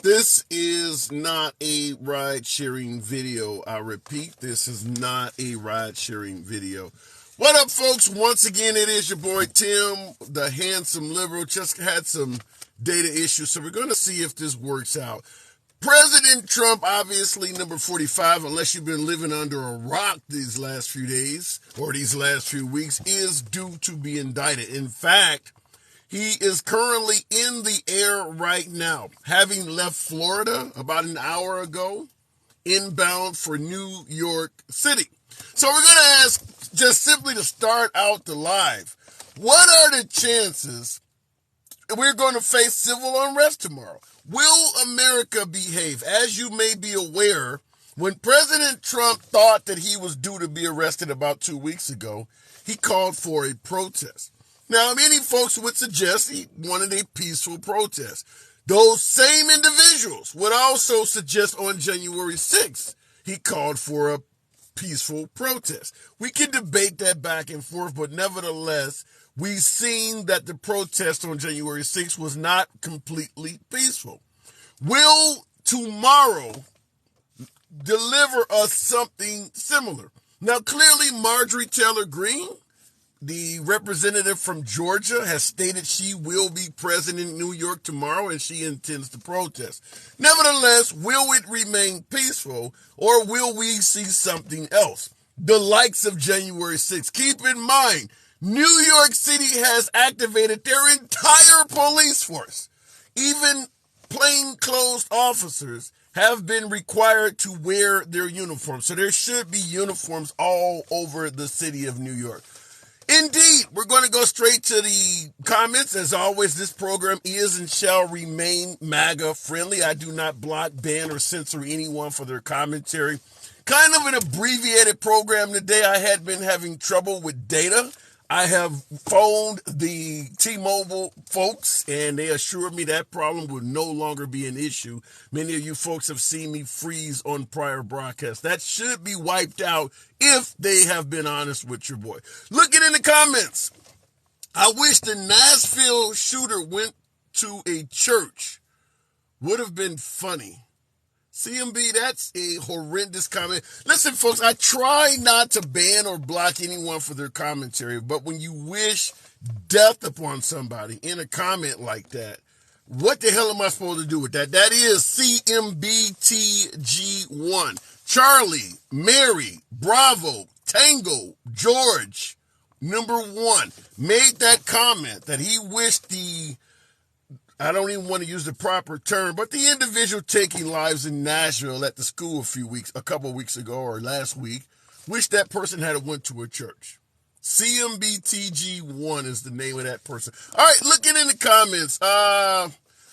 This is not a ride-sharing video. I repeat, this is not a ride-sharing video. What up, folks? Once again, it is your boy Tim, the handsome liberal. Just had some data issues, so we're going to see if this works out. President Trump, obviously number 45, unless you've been living under a rock these last few days or these last few weeks, is due to be indicted. In fact, he is currently in the air right now, having left Florida about an hour ago, inbound for New York City. So we're going to ask, just simply to start out the live, what are the chances we're going to face civil unrest tomorrow? Will America behave? As you may be aware, when President Trump thought that he was due to be arrested about 2 weeks ago, he called for a protest. Now, many folks would suggest he wanted a peaceful protest. Those same individuals would also suggest on January 6th, he called for a peaceful protest. We can debate that back and forth, but nevertheless, we've seen that the protest on January 6th was not completely peaceful. Will tomorrow deliver us something similar? Now, clearly, Marjorie Taylor Greene, the representative from Georgia, has stated she will be present in New York tomorrow and she intends to protest. Nevertheless, will it remain peaceful or will we see something else? The likes of January 6th. Keep in mind, New York City has activated their entire police force. Even plainclothes officers have been required to wear their uniforms. So there should be uniforms all over the city of New York. Indeed, we're going to go straight to the comments. As always, this program is and shall remain MAGA friendly. I do not block, ban, or censor anyone for their commentary. Kind of an abbreviated program today. I had been having trouble with data. I have phoned the T-Mobile folks, and they assured me that problem would no longer be an issue. Many of you folks have seen me freeze on prior broadcasts. That should be wiped out if they have been honest with your boy. Looking in the comments, I wish the Nashville shooter went to a church. Would have been funny. CMB, that's a horrendous comment. Listen, folks, I try not to ban or block anyone for their commentary, but when you wish death upon somebody in a comment like that, what the hell am I supposed to do with that? That is CMBTG1. Charlie, Mary, Bravo, Tango, George, number 1, made that comment that he wished I don't even want to use the proper term, but the individual taking lives in Nashville at the school a couple of weeks ago or last week, wish that person had went to a church. CMBTG1 is the name of that person. All right, looking in the comments. I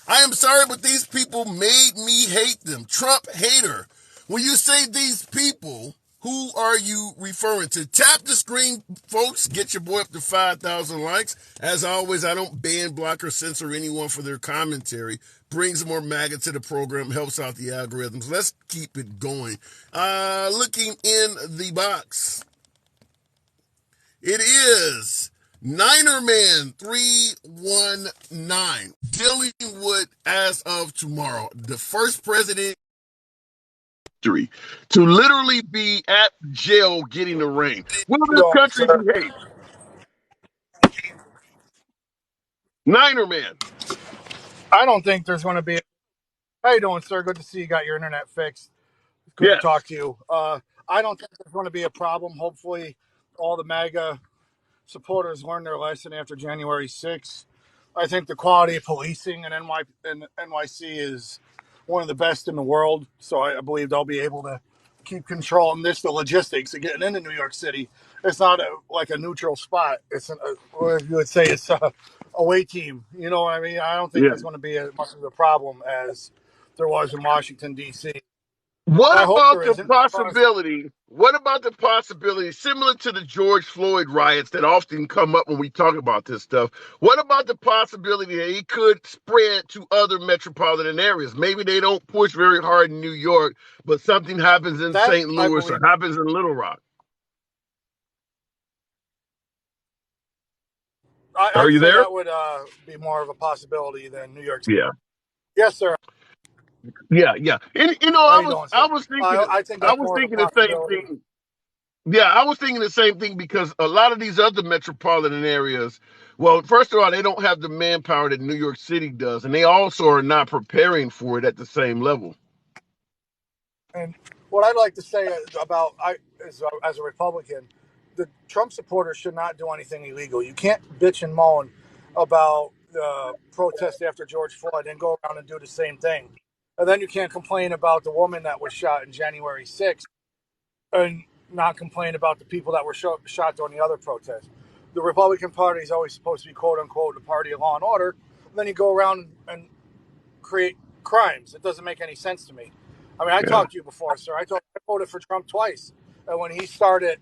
am sorry, but these people made me hate them. Trump hater. When you say these people, who are you referring to? Tap the screen, folks. Get your boy up to 5,000 likes. As always, I don't ban, block, or censor anyone for their commentary. Brings more MAGA to the program, helps out the algorithms. Let's keep it going. Looking in the box. It is Ninerman 319. Dealing with as of tomorrow. The first president to literally be at jail getting the ring. Will this country behave? Ninerman. I don't think there's going to be. How you doing, sir? Good to see you got your internet fixed. Good to talk to you. I don't think there's going to be a problem. Hopefully, all the MAGA supporters learn their lesson after January 6th. I think the quality of policing in NYC is one of the best in the world. So I believe they'll be able to keep control on this. The logistics of getting into New York City. It's not like a neutral spot. It's or you would say it's a away team. You know what I mean? I don't think there's going to be as much of a problem as there was in Washington, D.C. What about the possibility, similar to the George Floyd riots that often come up when we talk about this stuff, what about the possibility that he could spread to other metropolitan areas? Maybe they don't push very hard in New York, but something happens in St. Louis or happens in Little Rock. Are you there? That would be more of a possibility than New York City. Yeah. Yes, sir. Yeah, yeah. And How you doing, sir? I think I that's was more of a thinking the same possibility thing. Yeah, I was thinking the same thing because a lot of these other metropolitan areas, well, first of all, they don't have the manpower that New York City does, and they also are not preparing for it at the same level. and what I'd like to say about as a Republican, the Trump supporters should not do anything illegal. You can't bitch and moan about the protest after George Floyd and go around and do the same thing. And then you can't complain about the woman that was shot in January 6th and not complain about the people that were shot during the other protests. The Republican Party is always supposed to be quote unquote the party of law and order. And then you go around and create crimes. It doesn't make any sense to me. I mean, I Yeah. talked to you before, sir. I voted for Trump twice, and when he started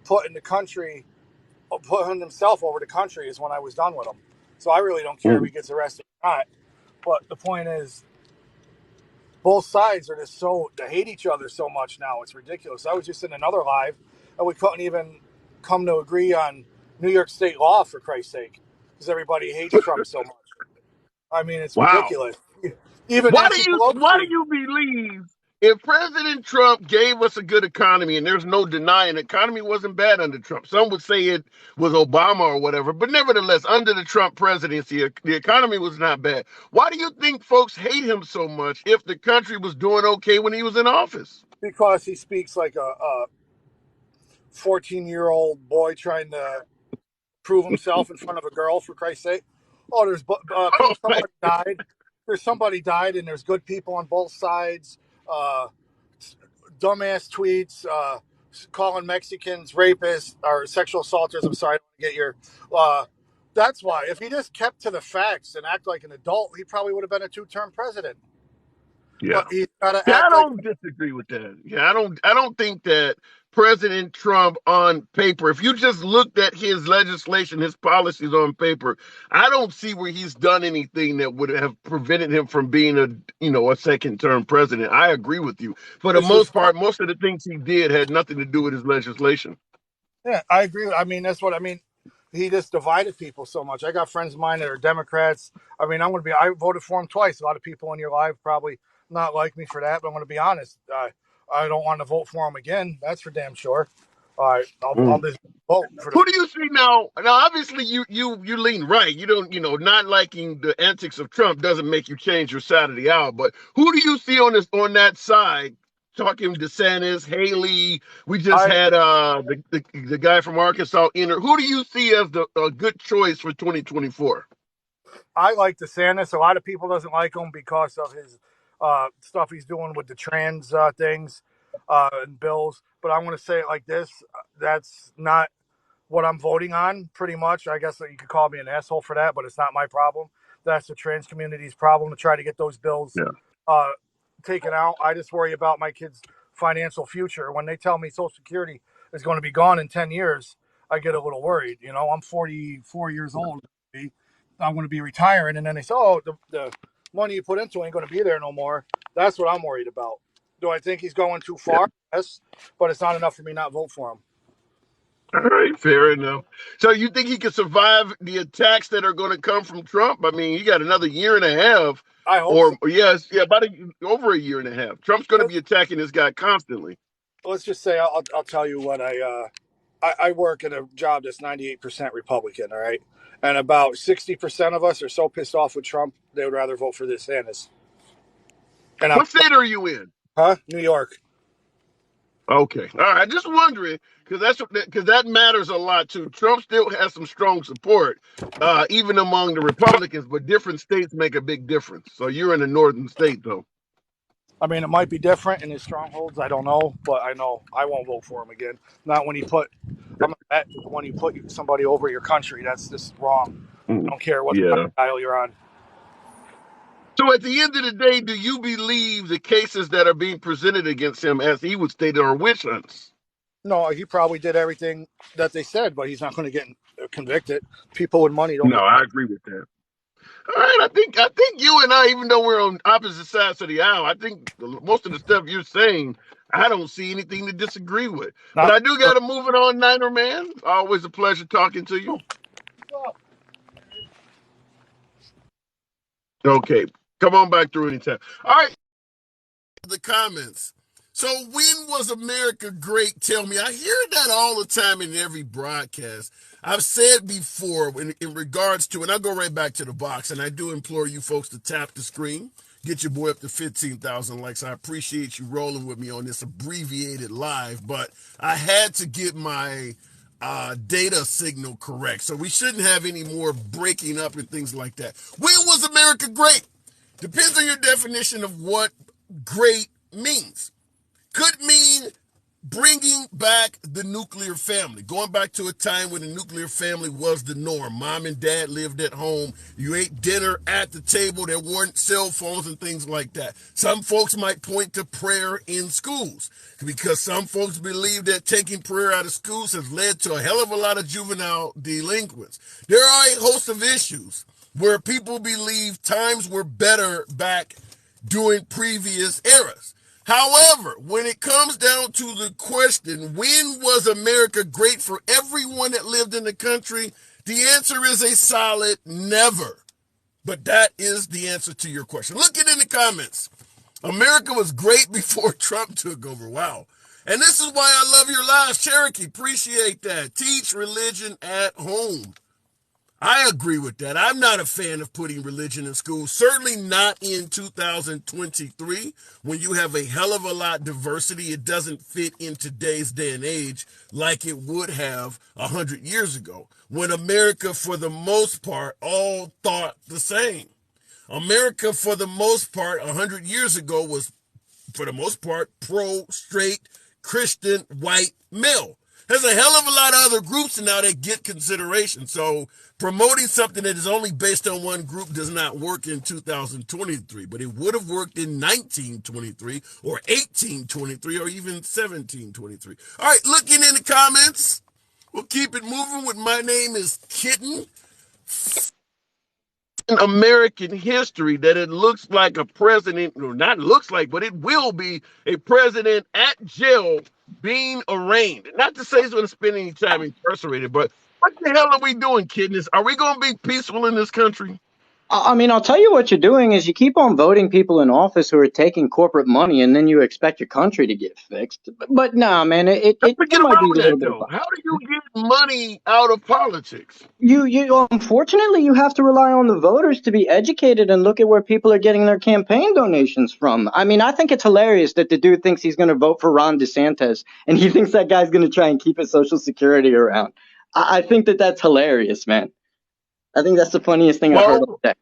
putting the country, putting himself over the country, is when I was done with him. So I really don't care if he Mm. gets arrested or not. But the point is, both sides are just so they hate each other so much now. It's ridiculous. I was just in another live, and we couldn't even come to agree on New York state law for Christ's sake, because everybody hates Trump so much. I mean, it's Wow. ridiculous. Even Nancy Why do Pelosi. you believe if President Trump gave us a good economy, and there's no denying the economy wasn't bad under Trump. Some would say it was Obama or whatever, but nevertheless, under the Trump presidency, the economy was not bad. Why do you think folks hate him so much if the country was doing okay when he was in office? Because he speaks like a 14-year-old boy trying to prove himself in front of a girl, for Christ's sake. Oh, Oh, my- somebody died. There's somebody died, and there's good people on both sides. Uh, Dumbass tweets, calling Mexicans rapists or sexual assaulters. I'm sorry, I don't get your. Uh, that's why. If he just kept to the facts and act like an adult, he probably would have been a two-term president. yeah. But he's got to Yeah, I act like. don't disagree with that. Yeah, I don't think that President Trump on paper, if you just looked at his legislation, his policies on paper, I don't see where he's done anything that would have prevented him from being a second term president. I agree with you. For the This is most part, most of the things he did had nothing to do with his legislation. Yeah, I agree. I mean, that's what I mean. He just divided people so much. I got friends of mine that are Democrats. I mean, I voted for him twice. A lot of people in your life probably not like me for that, but I'm going to be honest. I don't want to vote for him again. That's for damn sure. All right, I'll Mm. just vote for the. Who do you see now? Now, obviously, you lean right. You don't, not liking the antics of Trump doesn't make you change your side of the aisle. But who do you see on that side? Talking DeSantis, Haley. We just I had the guy from Arkansas enter. Who do you see as the a good choice for 2024? I like DeSantis. A lot of people doesn't like him because of his stuff he's doing with the trans things and bills. But I want to say it like this: that's not what I'm voting on, pretty much. I guess that you could call me an asshole for that, but it's not my problem. That's the trans community's problem to try to get those bills Yeah. uh, taken out. I just worry about my kids' financial future. When they tell me Social Security is going to be gone in 10 years, I get a little worried. You know, I'm 44 years old. I'm going to be retiring. And then they say, oh, the money you put into it ain't going to be there no more. That's what I'm worried about. Do I think he's going too Yeah. far? Yes, but it's not enough for me not vote for him. All right, fair enough. So you think he can survive the attacks that are going to come from Trump? I mean, he got another year and a half, I hope so. or yes, yeah, over a year and a half. Trump's going to be attacking this guy constantly. Let's just say I'll tell you what I work at a job that's 98% Republican, all right, and about 60% of us are so pissed off with Trump they would rather vote for DeSantis. And I'm What state are you in? New York. Okay, all right. Just wondering because that matters a lot too. Trump still has some strong support, even among the Republicans, but different states make a big difference. So you're in a northern state, though. I mean, it might be different in his strongholds. I don't know, but I know I won't vote for him again. Not when he put when you put somebody over your country. That's just wrong. I Mm, don't care what yeah. aisle you're on. So at the end of the day, do you believe the cases that are being presented against him, as he would state, are witch hunts? No, he probably did everything that they said, but he's not going to get convicted. People with money don't No, get. I agree with that. All right, I think you and I, even though we're on opposite sides of the aisle, I think most of the stuff you're saying, I don't see anything to disagree with. But Not. I do got to move it on, Niner man. Always a pleasure talking to you. Okay, come on back through anytime. All right. the comments. So when was America great? Tell me. I hear that all the time in every broadcast. I've said before in regards to, and I'll go right back to the box, and I do implore you folks to tap the screen, get your boy up to 15,000 likes. I appreciate you rolling with me on this abbreviated live, but I had to get my data signal correct. So we shouldn't have any more breaking up and things like that. When was America great? Depends on your definition of what great means. Could mean bringing back the nuclear family, going back to a time when the nuclear family was the norm. Mom and dad lived at home. You ate dinner at the table. There weren't cell phones and things like that. Some folks might point to prayer in schools because some folks believe that taking prayer out of schools has led to a hell of a lot of juvenile delinquents. There are a host of issues where people believe times were better back during previous eras. However, when it comes down to the question, when was America great for everyone that lived in the country? The answer is a solid never. But that is the answer to your question. Look it in the comments. America was great before Trump took over. Wow. And this is why I love your lives, Cherokee. Appreciate that. Teach religion at home. I agree with that. I'm not a fan of putting religion in school, certainly not in 2023 when you have a hell of a lot of diversity. It doesn't fit in today's day and age like it would have 100 years ago when America, for the most part, all thought the same. America, for the most part, 100 years ago was, for the most part, pro-straight Christian white male. There's a hell of a lot of other groups now that get consideration. So promoting something that is only based on one group does not work in 2023, but it would have worked in 1923 or 1823 or even 1723. All right, looking in the comments, we'll keep it moving with My Name is Kitten. In American history that it looks like a president, or not looks like, but it will be a president at jail being arraigned. Not to say he's going to spend any time incarcerated, but what the hell are we doing, kidneys? Are we going to be peaceful in this country? I mean, I'll tell you what you're doing is you keep on voting people in office who are taking corporate money, and then you expect your country to get fixed. But nah, man, it might be a little bit of how do you get money out of politics? You unfortunately you have to rely on the voters to be educated and look at where people are getting their campaign donations from. I mean, I think it's hilarious that the dude thinks he's going to vote for Ron DeSantis, and he thinks that guy's going to try and keep his Social Security around. I think that's hilarious, man. I think that's the funniest thing I've heard all day.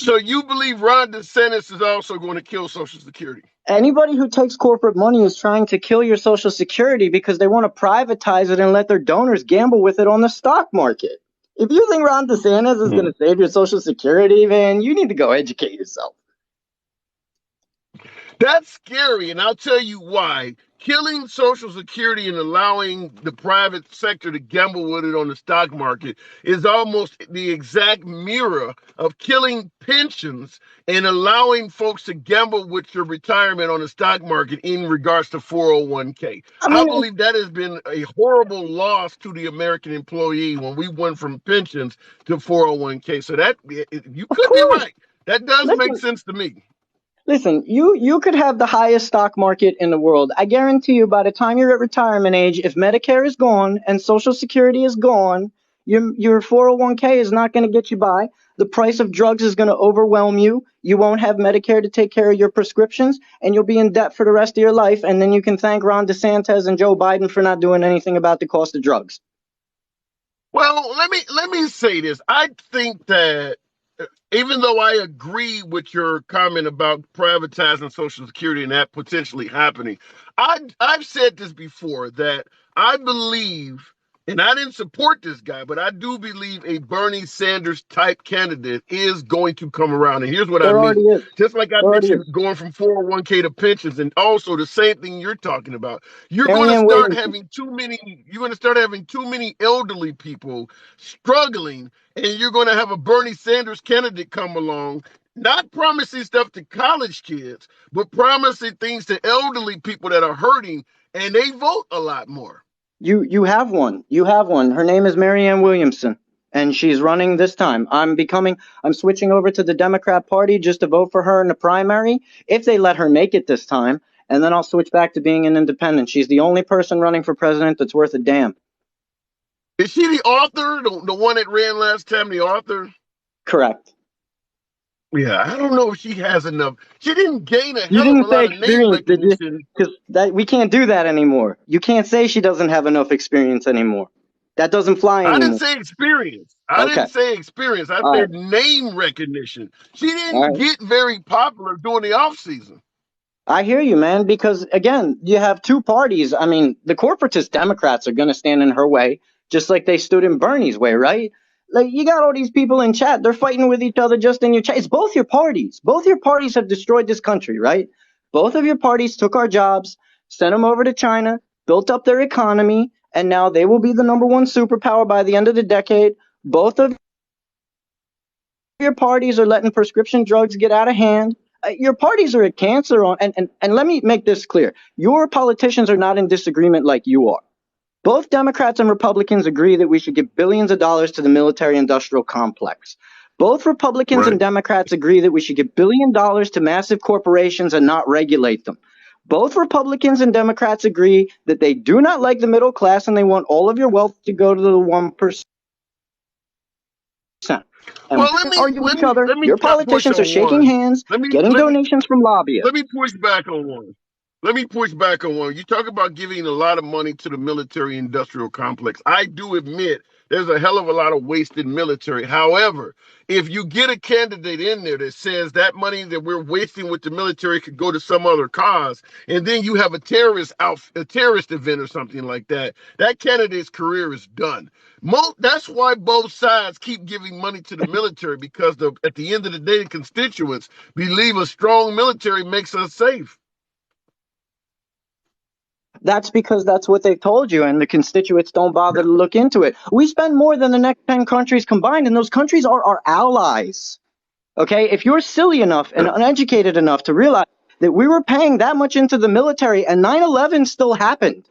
So you believe Ron DeSantis is also going to kill Social Security? Anybody who takes corporate money is trying to kill your Social Security because they want to privatize it and let their donors gamble with it on the stock market. If you think Ron DeSantis is going to save your Social Security, man, you need to go educate yourself. That's scary, and I'll tell you why. Killing Social Security and allowing the private sector to gamble with it on the stock market is almost the exact mirror of killing pensions and allowing folks to gamble with your retirement on the stock market in regards to 401k. I believe that has been a horrible loss to the American employee when we went from pensions to 401k. So that you could be right. That does make sense to me. Listen, you could have the highest stock market in the world. I guarantee you by the time you're at retirement age, if Medicare is gone and Social Security is gone, your 401k is not going to get you by. The price of drugs is going to overwhelm you. You won't have Medicare to take care of your prescriptions, and you'll be in debt for the rest of your life. And then you can thank Ron DeSantis and Joe Biden for not doing anything about the cost of drugs. Well, let me say this. I think that even though I agree with your comment about privatizing Social Security and that potentially happening, I've said this before that I believe, and I didn't support this guy, but I do believe a Bernie Sanders type candidate is going to come around. And here's what I mean. Just like I mentioned, going from 401k to pensions, and also the same thing you're talking about. You're going to start having too many elderly people struggling, and you're going to have a Bernie Sanders candidate come along, not promising stuff to college kids, but promising things to elderly people that are hurting, and they vote a lot more. You have one. You have one. Her name is Marianne Williamson. and she's running this time. I'm switching over to the Democrat Party just to vote for her in the primary, if they let her make it this time, and then I'll switch back to being an independent. She's the only person running for president that's worth a damn. Is she the author, the one that ran last time, the author? Correct. Yeah, I don't know if she has enough. She didn't gain a You hell of a didn't say lot of name experience, did you? recognition. Because we can't do that anymore. You can't say she doesn't have enough experience anymore. That doesn't fly I didn't anymore. say experience. I Okay. didn't say experience. I All right. said name recognition. She All didn't right. get very popular during the off season. I hear you, man, because again, you have two parties. I mean, the corporatist Democrats are going to stand in her way, just like they stood in Bernie's way, right? Like, you got all these people in chat, they're fighting with each other just in your chat. It's both your parties. Both your parties have destroyed this country, right? Both of your parties took our jobs, sent them over to China, built up their economy, and now they will be the number one superpower by the end of the decade. Both of your parties are letting prescription drugs get out of hand. Your parties are a cancer on, and let me make this clear. Your politicians are not in disagreement like you are. Both Democrats and Republicans agree that we should give billions of dollars to the military industrial complex. Both Republicans and Right. Democrats agree that we should give billion dollars to massive corporations and not regulate them. Both Republicans and Democrats agree that they do not like the middle class and they want all of your wealth to go to the 1%. And Well, we argue with each other. let me Your push politicians are on shaking one. hands, Let me getting let me donations from lobbyists. let me push back on one. Let me push back on one. You talk about giving a lot of money to the military industrial complex. I do admit there's a hell of a lot of wasted military. However, if you get a candidate in there that says that money that we're wasting with the military could go to some other cause, and then you have a terrorist event or something like that, that candidate's career is done. That's why both sides keep giving money to the military, because at the end of the day, the constituents believe a strong military makes us safe. That's because that's what they've told you, and the constituents don't bother to look into it. We spend more than the next 10 countries combined, and those countries are our allies. Okay? If you're silly enough and uneducated enough to realize that we were paying that much into the military and 9/11 still happened,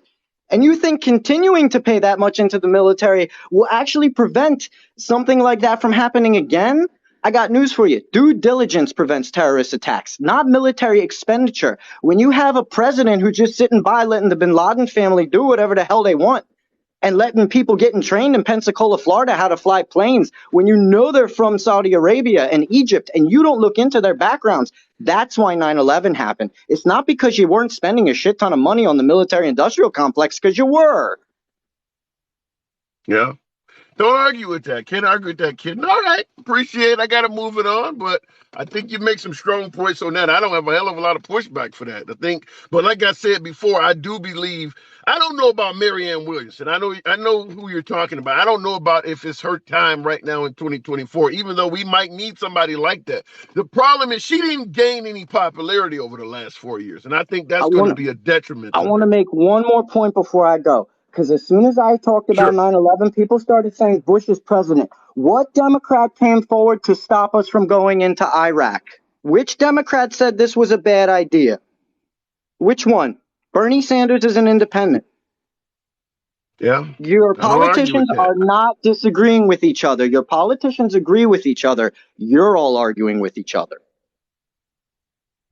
and you think continuing to pay that much into the military will actually prevent something like that from happening again? I got news for you. Due diligence prevents terrorist attacks, not military expenditure. When you have a president who's just sitting by letting the bin Laden family do whatever the hell they want, and letting people getting trained in Pensacola, Florida, how to fly planes, when you know they're from Saudi Arabia and Egypt and you don't look into their backgrounds, that's why 9/11 happened. It's not because you weren't spending a shit ton of money on the military industrial complex, because you were. Yeah. Don't argue with that. Can't argue with that, kid. All right. Appreciate it. I got to move it on, but I think you make some strong points on that. I don't have a hell of a lot of pushback for that. But like I said before, I do believe, I don't know about Marianne Williamson. I know who you're talking about. I don't know about if it's her time right now in 2024, even though we might need somebody like that. The problem is she didn't gain any popularity over the last 4 years, and I think that's going to be a detriment I to want to her. make one more point before I go. Because as soon as I talked about Sure. 9/11, people started saying Bush is president. What Democrat came forward to stop us from going into Iraq? Which Democrat said this was a bad idea? Which one? Bernie Sanders is an independent. Yeah. Your I don't argue with politicians that. are not disagreeing with each other. Your politicians agree with each other. You're all arguing with each other.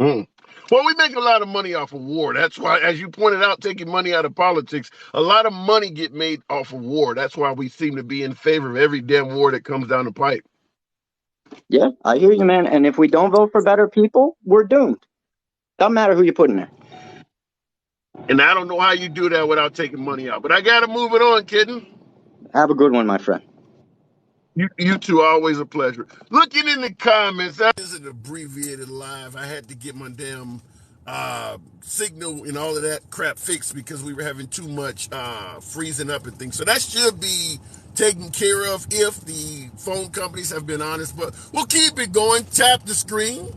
Mm. Well, we make a lot of money off of war. That's why, as you pointed out, taking money out of politics, a lot of money get made off of war. That's why we seem to be in favor of every damn war that comes down the pipe. Yeah, I hear you, man. And if we don't vote for better people, we're doomed. Doesn't matter who you put in there. And I don't know how you do that without taking money out. But I got to move it on, kitten. Have a good one, my friend. You two, always a pleasure. Looking in the comments, this is an abbreviated live. I had to get my damn signal and all of that crap fixed because we were having too much freezing up and things. So that should be taken care of if the phone companies have been honest. But we'll keep it going. Tap the screen.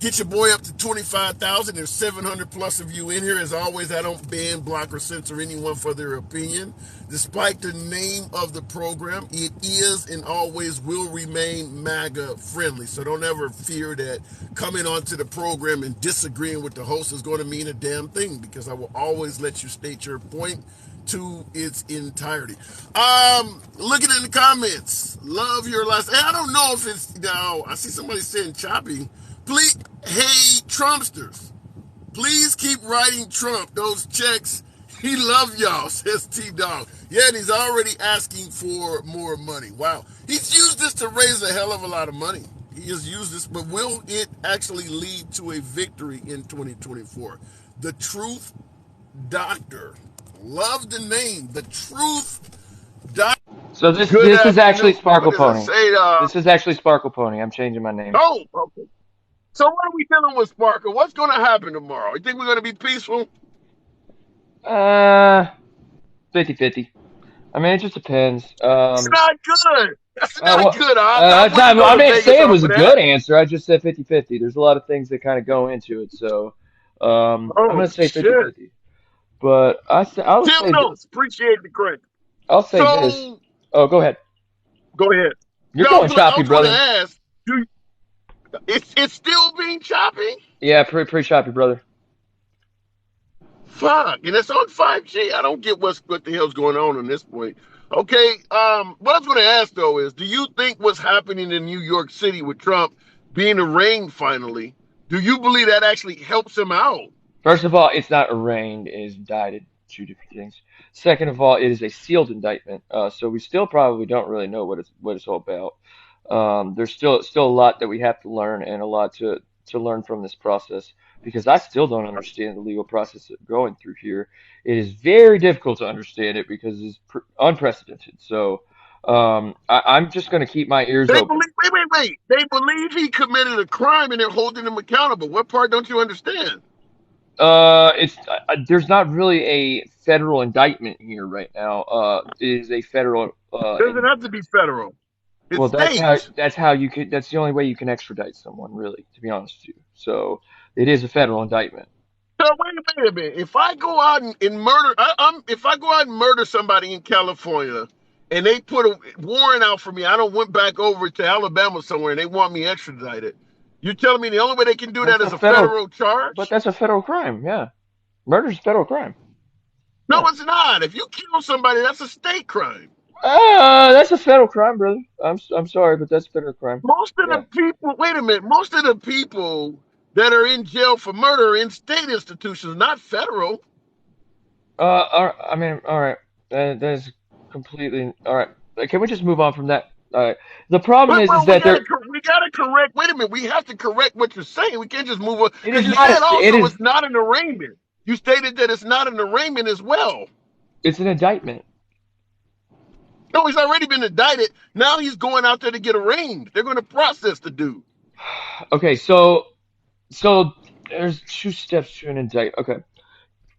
Get your boy up to 25,000. There's 700 plus of you in here. As always, I don't ban, block, or censor anyone for their opinion. Despite the name of the program, it is and always will remain MAGA friendly. So don't ever fear that coming onto the program and disagreeing with the host is going to mean a damn thing, because I will always let you state your point to its entirety. Looking in the comments, love your last. I don't know if it's now. I see somebody saying choppy. Please, hey Trumpsters, please keep writing Trump those checks. He love y'all, says T Dog. Yeah, and he's already asking for more money. Wow, he's used this to raise a hell of a lot of money. He has used this, but will it actually lead to a victory in 2024? The Truth Doctor. Love the name. The Truth Doctor. So this Good this is actually afternoon. Sparkle What does it Pony. say? This is actually Sparkle Pony. I'm changing my name. Oh, okay. So what are we dealing with, Sparkle? What's going to happen tomorrow? You think we're going to be peaceful? 50-50. I mean, it just depends. It's not good. That's not Well, good. I it's wouldn't not, go I to didn't Vegas say it off was of a that. good answer. I just said 50-50. There's a lot of things that kind of go into it. So I'm Oh, gonna say shit. 50-50. But I would Tim say Notes. Appreciate the credit. I'll say this. So, Oh, go ahead. go ahead. You're No, going I choppy, was going to brother. ask, it's still being choppy? Yeah, pretty choppy, brother. Fuck, and it's on 5G. I don't get what the hell's going on this point. Okay, what I was going to ask though is, do you think what's happening in New York City with Trump being arraigned finally, do you believe that actually helps him out? First of all, it's not arraigned; it is indicted. Two different things. Second of all, it is a sealed indictment, so we still probably don't really know what it's all about. There's still a lot that we have to learn and a lot to learn from this process because I still don't understand the legal process that we're going through here. It is very difficult to understand it because it's unprecedented. So I'm just going to keep my ears They open. believe, wait. They believe he committed a crime and they're holding him accountable. What part don't you understand? It's there's not really a federal indictment here right now. It is a federal Doesn't have to be federal. It's well, state. that's how you could that's the only way you can extradite someone, really, to be honest with you. So it is a federal indictment. So wait a minute. If I go out and murder, if I go out and murder somebody in California, and they put a warrant out for me, I don't went back over to Alabama somewhere, and they want me extradited. You're telling me the only way they can do that That's is a a federal, federal but charge? that's a federal crime. Yeah, murder's a federal crime. No, Yeah. it's not. If you kill somebody, that's a state crime. That's a federal crime, brother. I'm sorry, but that's a federal crime. Most of Yeah. the people, wait a minute, most of the people that are in jail for murder are in state institutions, not federal. I mean, all right. That is completely all right. Can we just move on from that? All right. The problem is Well, that there we gotta correct. Wait a minute, we have to correct what you're saying. We can't just move on it because is you not said a it also is it's not an arraignment. You stated that it's not an arraignment as well. it's an indictment. No, he's already been indicted. Now he's going out there to get arraigned. They're going to process the dude. Okay, so there's two steps to an indictment. Okay.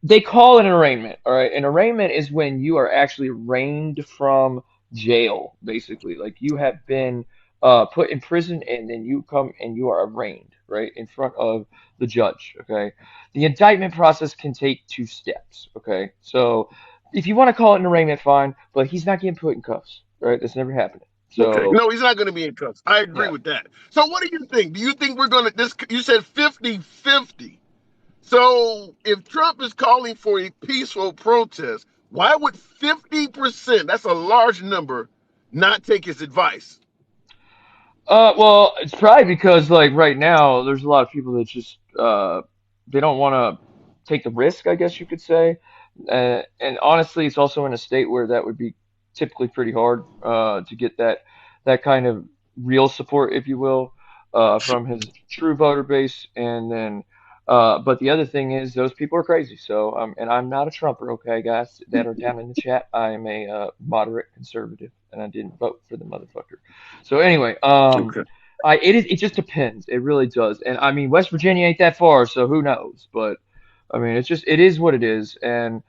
They call it an arraignment, all right? An arraignment is when you are actually arraigned from jail, basically. Like you have been put in prison and then you come and you are arraigned, right, in front of the judge, okay? The indictment process can take two steps, okay? So if you want to call it an arraignment, fine, but he's not getting put in cuffs, right? That's never happening. Okay. So, No, he's not going to be in cuffs. I agree yeah. with that. So what do you think? Do you think we're going to this you said 50-50. So if Trump is calling for a peaceful protest, why would 50%, that's a large number, not take his advice? Well, it's probably because like right now there's a lot of people that just they don't want to take the risk, I guess you could say. And honestly, it's also in a state where that would be typically pretty hard to get that kind of real support, if you will, from his true voter base. And then, but the other thing is those people are crazy. So, and I'm not a Trumper, okay, guys that are down in the chat. I am a moderate conservative, and I didn't vote for the motherfucker. So anyway, Okay. it just depends. It really does. And I mean, West Virginia ain't that far, so who knows? But I mean, it is what it is. And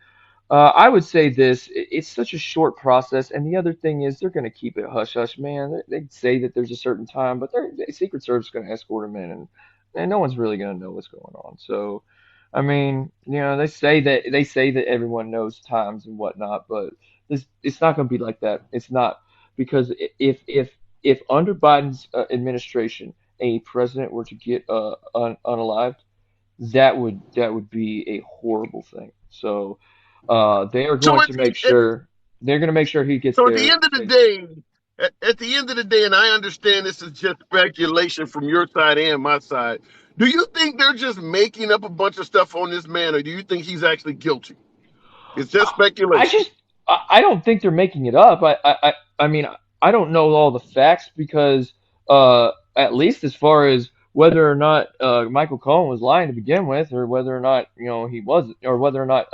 I would say this: it's such a short process. And the other thing is, they're going to keep it hush hush, man. They say that there's a certain time, but the Secret Service is going to escort them in, and no one's really going to know what's going on. So, I mean, they say that everyone knows times and whatnot, but it's not going to be like that. It's not because if under Biden's administration a president were to get unalived, that would be a horrible thing. So They are So going to make sure he gets so at the there end of the safely. day, at the end of the day, and I understand this is just speculation from your side and my side. Do you think they're just making up a bunch of stuff on this man, or do you think he's actually guilty? It's just I speculation. just I don't think they're making it up. I mean I don't know all the facts because at least as far as whether or not Michael Cohen was lying to begin with, or whether or not he wasn't, or whether or not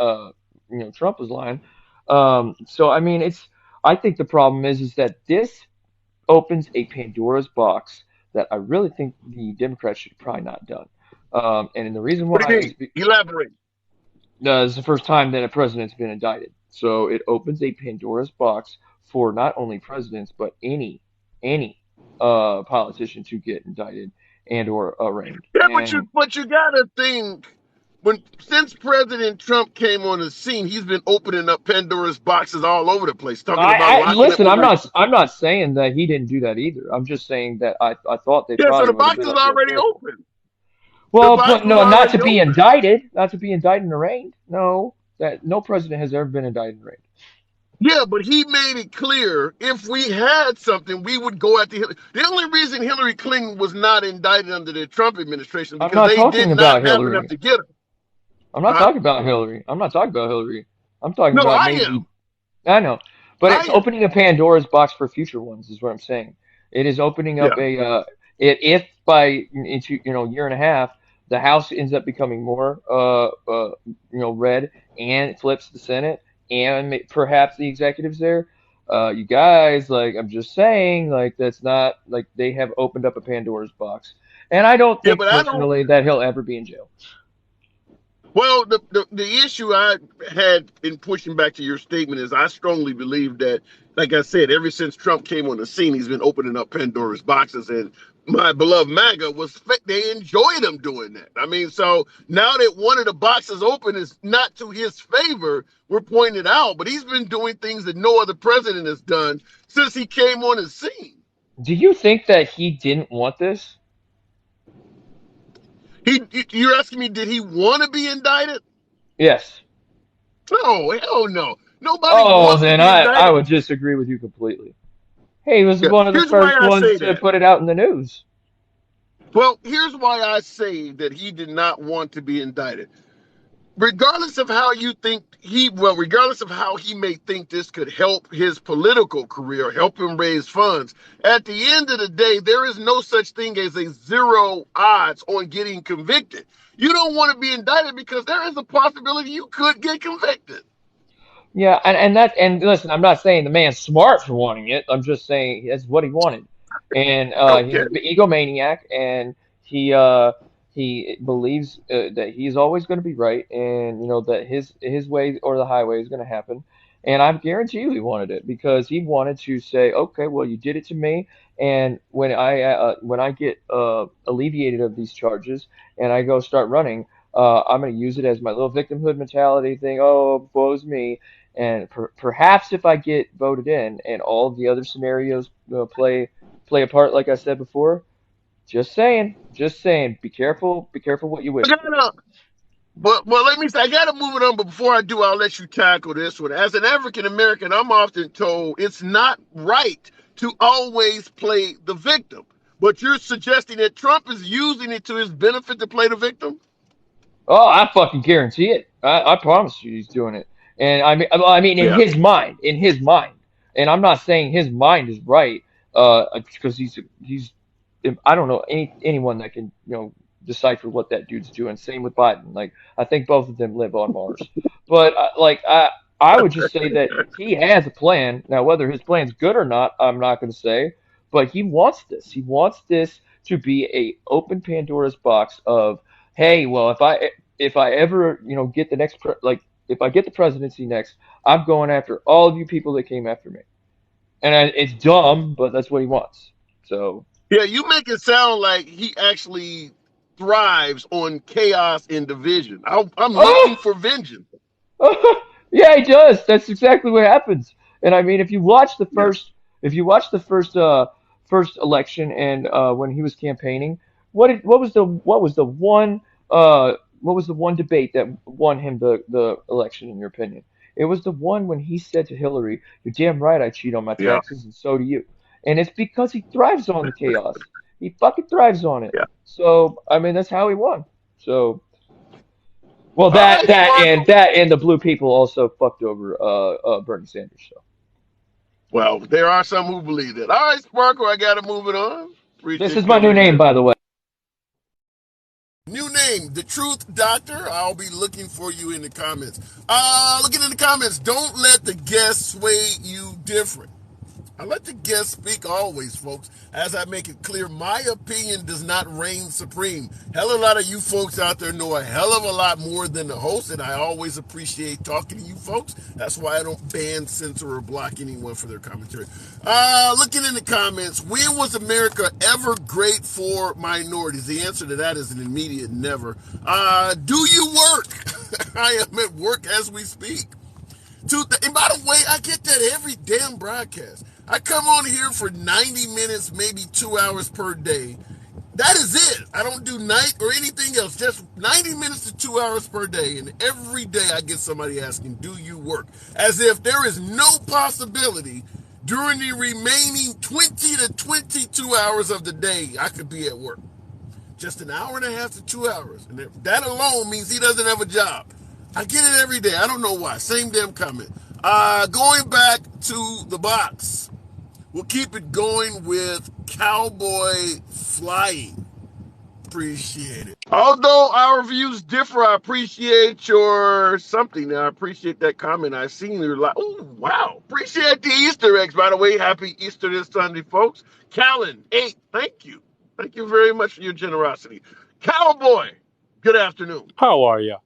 Trump was lying. So I mean I think the problem is that this opens a Pandora's box that I really think the Democrats should probably not done. And the reason What do why you is mean? Elaborate. it's the first time that a president's been indicted. So it opens a Pandora's box for not only presidents but any politician to get indicted and or arraigned. Yeah, And but you gotta think when since President Trump came on the scene, he's been opening up Pandora's boxes all over the place, talking about I locking up listen. Hillary. I'm not saying that he didn't do that either. I'm just saying that I thought they Yeah, so probably the would have box been is a little already careful. open. The Well, box but was no, already open. not to be indicted and arraigned. No, that no president has ever been indicted and arraigned. Yeah, but he made it clear if we had something, we would go after Hillary. The only reason Hillary Clinton was not indicted under the Trump administration I'm because not they did talking not about have enough Hillary. to get her. I'm not Huh? talking about Hillary. I'm not talking about Hillary. I'm talking No, about I maybe. am. I know, but I it's am. opening a Pandora's box for future ones, is what I'm saying. It is opening up Yeah. a. If by into year and a half the House ends up becoming more red and it flips the Senate and perhaps the executives there. You guys, like I'm just saying, like that's not like they have opened up a Pandora's box, and I don't Yeah, think but I don't. personally that he'll ever be in jail. Well, the issue I had in pushing back to your statement is I strongly believe that, like I said, ever since Trump came on the scene, he's been opening up Pandora's boxes, and my beloved MAGA they enjoyed him doing that. I mean, so now that one of the boxes open is not to his favor, we're pointing it out, but he's been doing things that no other president has done since he came on the scene. Do you think that he didn't want this? You're asking me, did he want to be indicted? Yes. No, hell no. Nobody Oh, wants to then be I indicted. would disagree with you completely. He was Yeah. one of the Here's why first I ones say to that. put it out in the news. Well, here's why I say that he did not want to be indicted. Regardless of how you think regardless of how he may think this could help his political career, help him raise funds, at the end of the day, there is no such thing as a zero odds on getting convicted. You don't want to be indicted because there is a possibility you could get convicted. Yeah, and listen, I'm not saying the man's smart for wanting it. I'm just saying that's what he wanted, and he's Okay. an egomaniac, and he he believes that he's always going to be right, and that his way or the highway is going to happen. And I guarantee you he wanted it because he wanted to say, okay, well you did it to me, and when I get alleviated of these charges and I go start running, I'm going to use it as my little victimhood mentality thing. Oh, woe's me, and perhaps if I get voted in and all of the other scenarios play a part, like I said before, just saying, be careful what you I wish for. gotta, but let me say, I gotta move it on. But before I do, I'll let you tackle this one. As an African American, I'm often told it's not right to always play the victim. But you're suggesting that Trump is using it to his benefit to play the victim? Oh, I fucking guarantee it. I promise you, he's doing it. And I mean, Yeah. in his mind. And I'm not saying his mind is right, because he's, I don't know anyone that can, decipher what that dude's doing. Same with Biden. Like, I think both of them live on Mars. But I would just say that he has a plan. Now, whether his plan's good or not, I'm not going to say. But he wants this. He wants this to be a open Pandora's box of, hey, well, if I ever, get the next if I get the presidency next, I'm going after all of you people that came after me. And it's dumb, but that's what he wants. So, Yeah, you make it sound like he actually thrives on chaos and division. I'm looking oh, for vengeance. yeah, he does. That's exactly what happens. And I mean, Yeah. if you watch the first election and when he was campaigning, what was the one debate that won him the election in your opinion? It was the one when he said to Hillary, "You're damn right I cheat on my Yeah. taxes, and so do you." And it's because he thrives on the chaos. He fucking thrives on it. Yeah. So I mean, that's how he won. So well, All right, Sparkle. that and the blue people also fucked over Bernie Sanders. So Well, there are some who believe that. All right, Sparkle, I got to move it on. this Appreciate is my coming new in name, here. by the way. New name, The Truth Doctor. I'll be looking for you in the comments. Looking in the comments, don't let the guests sway you different. I let the guests speak always, folks, as I make it clear my opinion does not reign supreme. Hell, a lot of you folks out there know a hell of a lot more than the host, and I always appreciate talking to you folks. That's why I don't ban, censor, or block anyone for their commentary. Looking in the comments, when was America ever great for minorities? The answer to that is an immediate never. Do you work? I am at work as we speak. And by the way, I get that every damn broadcast. I come on here for 90 minutes, maybe 2 hours per day. That is it. I don't do night or anything else. Just 90 minutes to 2 hours per day. And every day I get somebody asking, do you work? As if there is no possibility during the remaining 20 to 22 hours of the day I could be at work. Just an hour and a half to 2 hours. And that alone means he doesn't have a job. I get it every day. I don't know why. Same damn comment. Going back to the box. We'll keep it going with cowboy flying. Appreciate it. Although our views differ, I appreciate your something. I appreciate that comment. I seen your like, oh wow. Appreciate the Easter eggs, by the way. Happy Easter this Sunday, folks. Callan 8, thank you. Thank you very much for your generosity. Cowboy, good afternoon. How are you?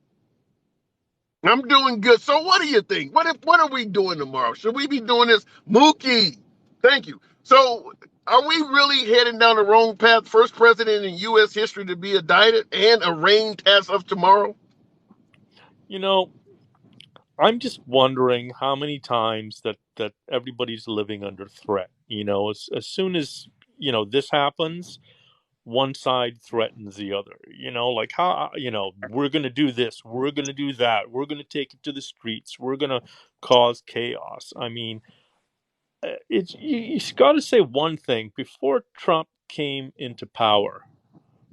I'm doing good. So what do you think? What are we doing tomorrow? Should we be doing this? Mookie, thank you. So are we really heading down the wrong path? First president in U.S. history to be indicted and arraigned as of tomorrow? You know, I'm just wondering how many times that everybody's living under threat. As soon as, this happens, one side threatens the other. Like how, we're going to do this, we're going to do that, we're going to take it to the streets, we're going to cause chaos. I mean, you got to say one thing before Trump came into power,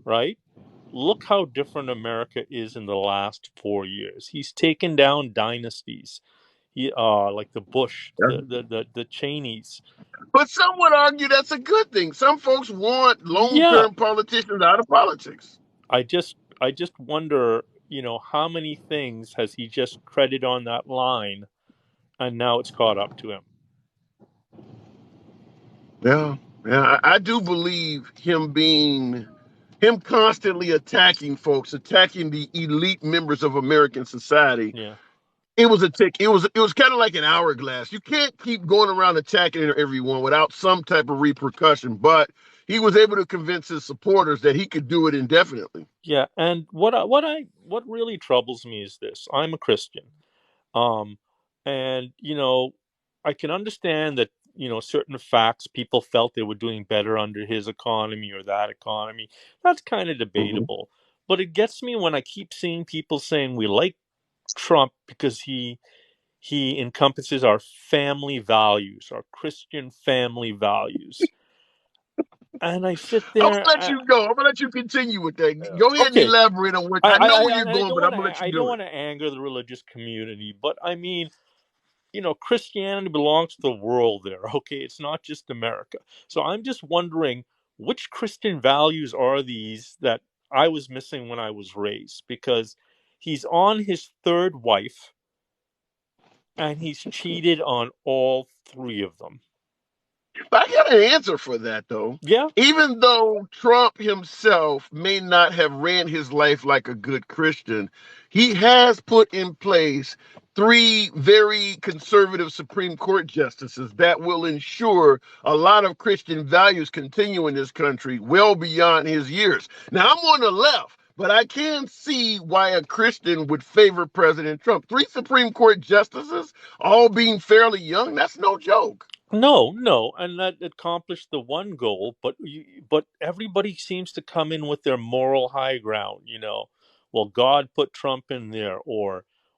right? Look how different America is in the last 4 years. He's taken down dynasties. Like the Bush, the Cheneys. But some would argue that's a good thing. Some folks want Yeah, long-term politicians out of politics. I just wonder, how many things has he just treaded on that line, and now it's caught up to him. Yeah, yeah. I do believe him constantly attacking folks, attacking the elite members of American society. Yeah, It was a tick. It was kind of like an hourglass. You can't keep going around attacking everyone without some type of repercussion. But he was able to convince his supporters that he could do it indefinitely. yeah. And what really troubles me is this: I'm a Christian. Um, and I can understand that certain facts people felt they were doing better under his economy or that economy. That's kind of Mhm. debatable. But it gets me when I keep seeing people saying we like Trump because he encompasses our family values, our Christian family values. And I sit I'm there. gonna let you go. I'm gonna let you continue with that. Go ahead and Okay, elaborate on what I I I know I, where you're I going, don't but want I'm to gonna let you I don't do it. want to anger the religious community, but I mean, Christianity belongs to the world there, okay? It's not just America. So I'm just wondering which Christian values are these that I was missing when I was raised? Because he's on his third wife and he's cheated on all three of them. I got an answer for that, though. Yeah, Even though Trump himself may not have ran his life like a good Christian, he has put in place three very conservative Supreme Court justices that will ensure a lot of Christian values continue in this country well beyond his years. Now, I'm on the left, but I can see why a Christian would favor President Trump. Three Supreme Court justices, all being fairly young, that's no joke. no, and that accomplished the one goal, but everybody seems to come in with their moral high ground. Well, God put Trump in there,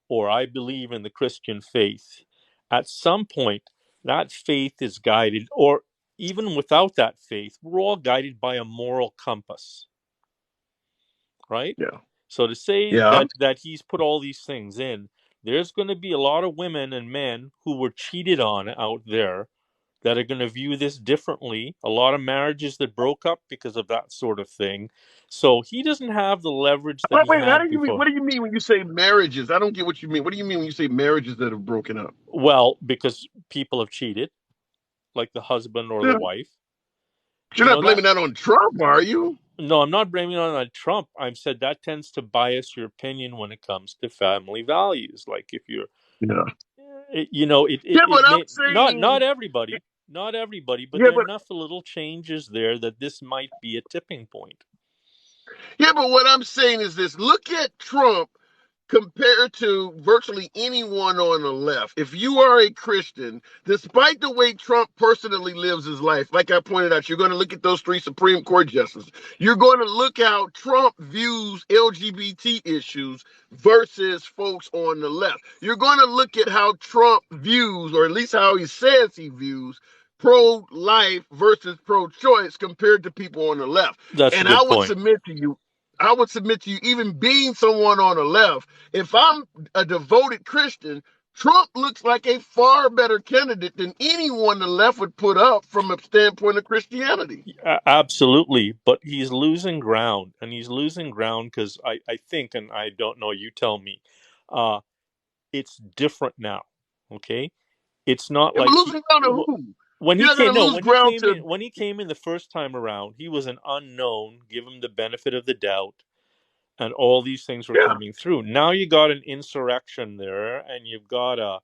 or I believe in the Christian faith, at some point that faith is guided, or even without that faith, we're all guided by a moral compass, right? Yeah. So to say Yeah. that he's put all these things in, there's going to be a lot of women and men who were cheated on out there that are going to view this differently. A lot of marriages that broke up because of that sort of thing. So he doesn't have the leverage that Wait, he wait, how had do you mean? before. What do you mean when you say marriages? I don't get what you mean. What do you mean when you say marriages that have broken up? Well, because people have cheated, like the husband or the You're wife. You not know that? blaming that on Trump, are you? No, I'm not blaming it on Trump. I've said that tends to bias your opinion when it comes to family values. Like if you're, Yeah. Yeah, it but I'm may not saying, everybody, not everybody, but yeah, there are but enough little changes there that this might be a tipping point. yeah, but what I'm saying is this: look at Trump compared to virtually anyone on the left. If you are a Christian, despite the way Trump personally lives his life, like I pointed out, you're going to look at those three Supreme Court justices. You're going to look how Trump views LGBT issues versus folks on the left. You're going to look at how Trump views, or at least how he says he views, pro-life versus pro-choice compared to people on the left. That's a And good point. I would submit to you, even being someone on the left, if I'm a devoted Christian, Trump looks like a far better candidate than anyone the left would put up from a standpoint of Christianity. Absolutely, but he's losing ground, and he's losing ground because I think, and I don't know, you tell me, uh, it's different now. Okay, it's not Yeah, but like he losing ground to who? when You're he not came. going to No, lose ground to. when he came in the first time around, he was an unknown. Give him the benefit of the doubt, and all these things were Yeah. coming through. Now you got an insurrection there, and you've got a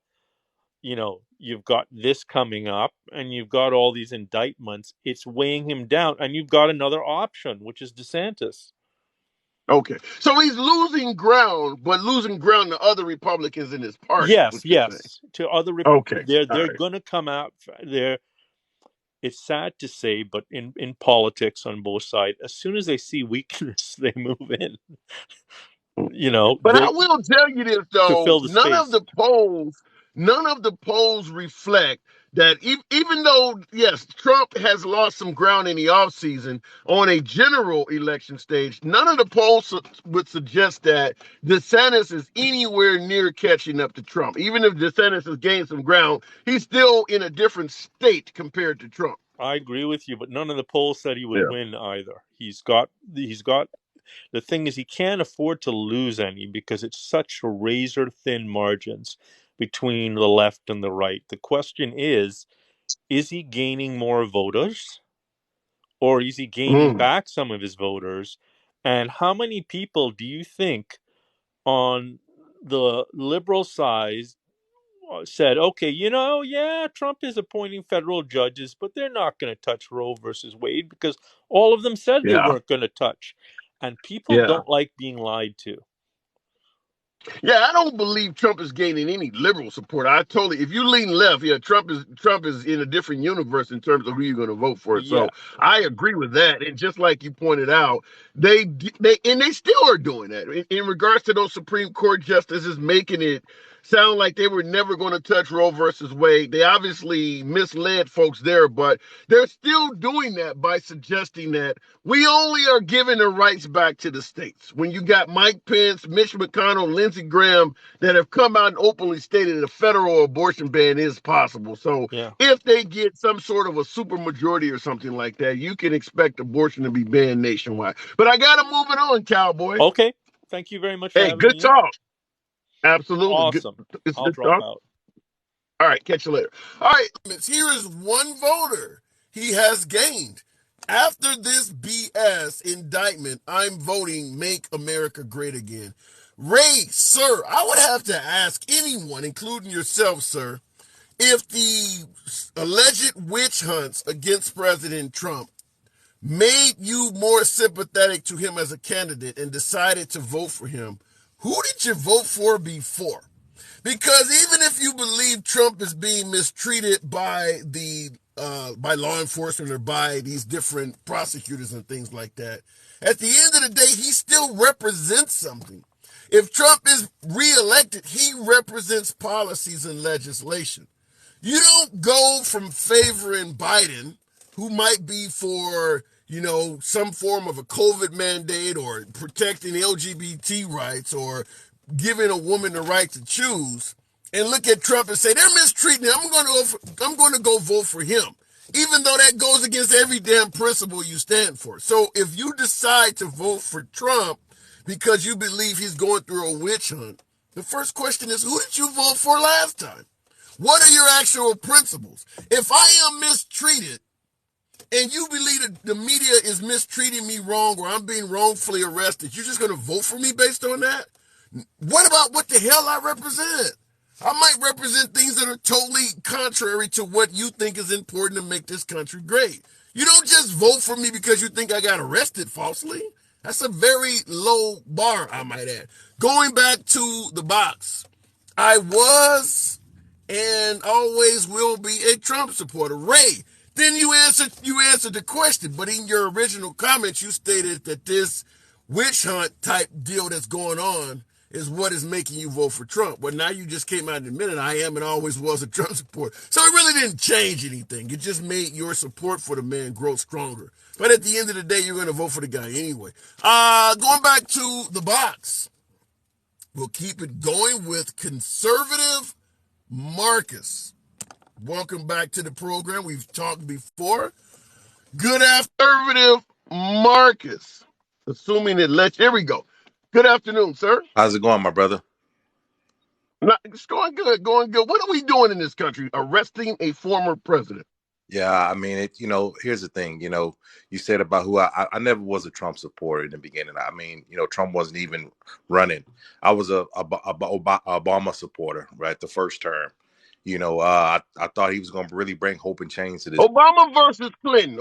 you've got this coming up and you've got all these indictments. It's weighing him down, and you've got another option, which is DeSantis. Okay. So he's losing ground, but losing ground to other Republicans in his party, is Yes, what you're saying. yes, to other Okay. All they're right. going to come out there. It's sad to say, but in politics on both sides, as soon as they see weakness, they move in, But I they will tell you this to though, fill the space. none of the polls reflect that even though yes, Trump has lost some ground in the offseason on a general election stage, none of the polls would suggest that DeSantis is anywhere near catching up to Trump. Even if DeSantis has gained some ground, he's still in a different state compared to Trump. I agree with you, but none of the polls said he would Yeah. win either. He's got the thing is he can't afford to lose any because it's such razor thin margins between the left and the right. The question is he gaining more voters, or is he gaining Mm, back some of his voters? And how many people do you think on the liberal side said, okay, yeah, Trump is appointing federal judges, but they're not going to touch Roe versus Wade because all of them said they yeah. weren't going to touch. And people Yeah. don't like being lied to. Yeah, I don't believe Trump is gaining any liberal support. I totally, if you lean left, yeah, Trump is in a different universe in terms of who you're going to vote for. Yeah, So I agree with that. And just like you pointed out, they still are doing that in regards to those Supreme Court justices making it sound like they were never going to touch Roe versus Wade. They obviously misled folks there, but they're still doing that by suggesting that we only are giving the rights back to the states. When you got Mike Pence, Mitch McConnell, Lindsey Graham that have come out and openly stated that a federal abortion ban is possible. So yeah. if they get some sort of a supermajority or something like that, you can expect abortion to be banned nationwide. But I got to move it on, cowboy. Okay. Thank you very much for Hey, having good me in. talk. Absolutely. Good. Awesome. It's I'll good drop talk. out. All right. Catch you later. All right. Here is one voter he has gained. After this BS indictment, I'm voting Make America Great Again. Ray, sir, I would have to ask anyone, including yourself, sir, if the alleged witch hunts against President Trump made you more sympathetic to him as a candidate and decided to vote for him, who did you vote for before? Because even if you believe Trump is being mistreated by law enforcement or by these different prosecutors and things like that, at the end of the day, he still represents something. If Trump is reelected, he represents policies and legislation. You don't go from favoring Biden, who might be for, some form of a COVID mandate or protecting LGBT rights or giving a woman the right to choose, and look at Trump and say they're mistreating him. I'm going to go vote for him, even though that goes against every damn principle you stand for. So if you decide to vote for Trump because you believe he's going through a witch hunt, the first question is, who did you vote for last time? What are your actual principles? If I am mistreated and you believe that the media is mistreating me wrong or I'm being wrongfully arrested, you're just going to vote for me based on that? What about what the hell I represent? I might represent things that are totally contrary to what you think is important to make this country great. You don't just vote for me because you think I got arrested falsely. That's a very low bar, I might add. Going back to the box, I was and always will be a Trump supporter. Ray, then you answered the question, but in your original comments, you stated that this witch hunt type deal that's going on is what is making you vote for Trump. Well, now you just came out and admitted I am and always was a Trump supporter. So it really didn't change anything. It just made your support for the man grow stronger. But at the end of the day, you're going to vote for the guy anyway. Going back to the box, we'll keep it going with conservative Marcus. Welcome back to the program. We've talked before. Good afternoon, Marcus. Assuming it lets. Here we go. Good afternoon, sir. How's it going, my brother? It's going good, going good. What are we doing in this country? Arresting a former president. Yeah, I mean, here's the thing, you said about who I never was a Trump supporter in the beginning. I mean, Trump wasn't even running. I was a Obama supporter, right? The first term, I thought he was going to really bring hope and change to this. Obama versus Clinton.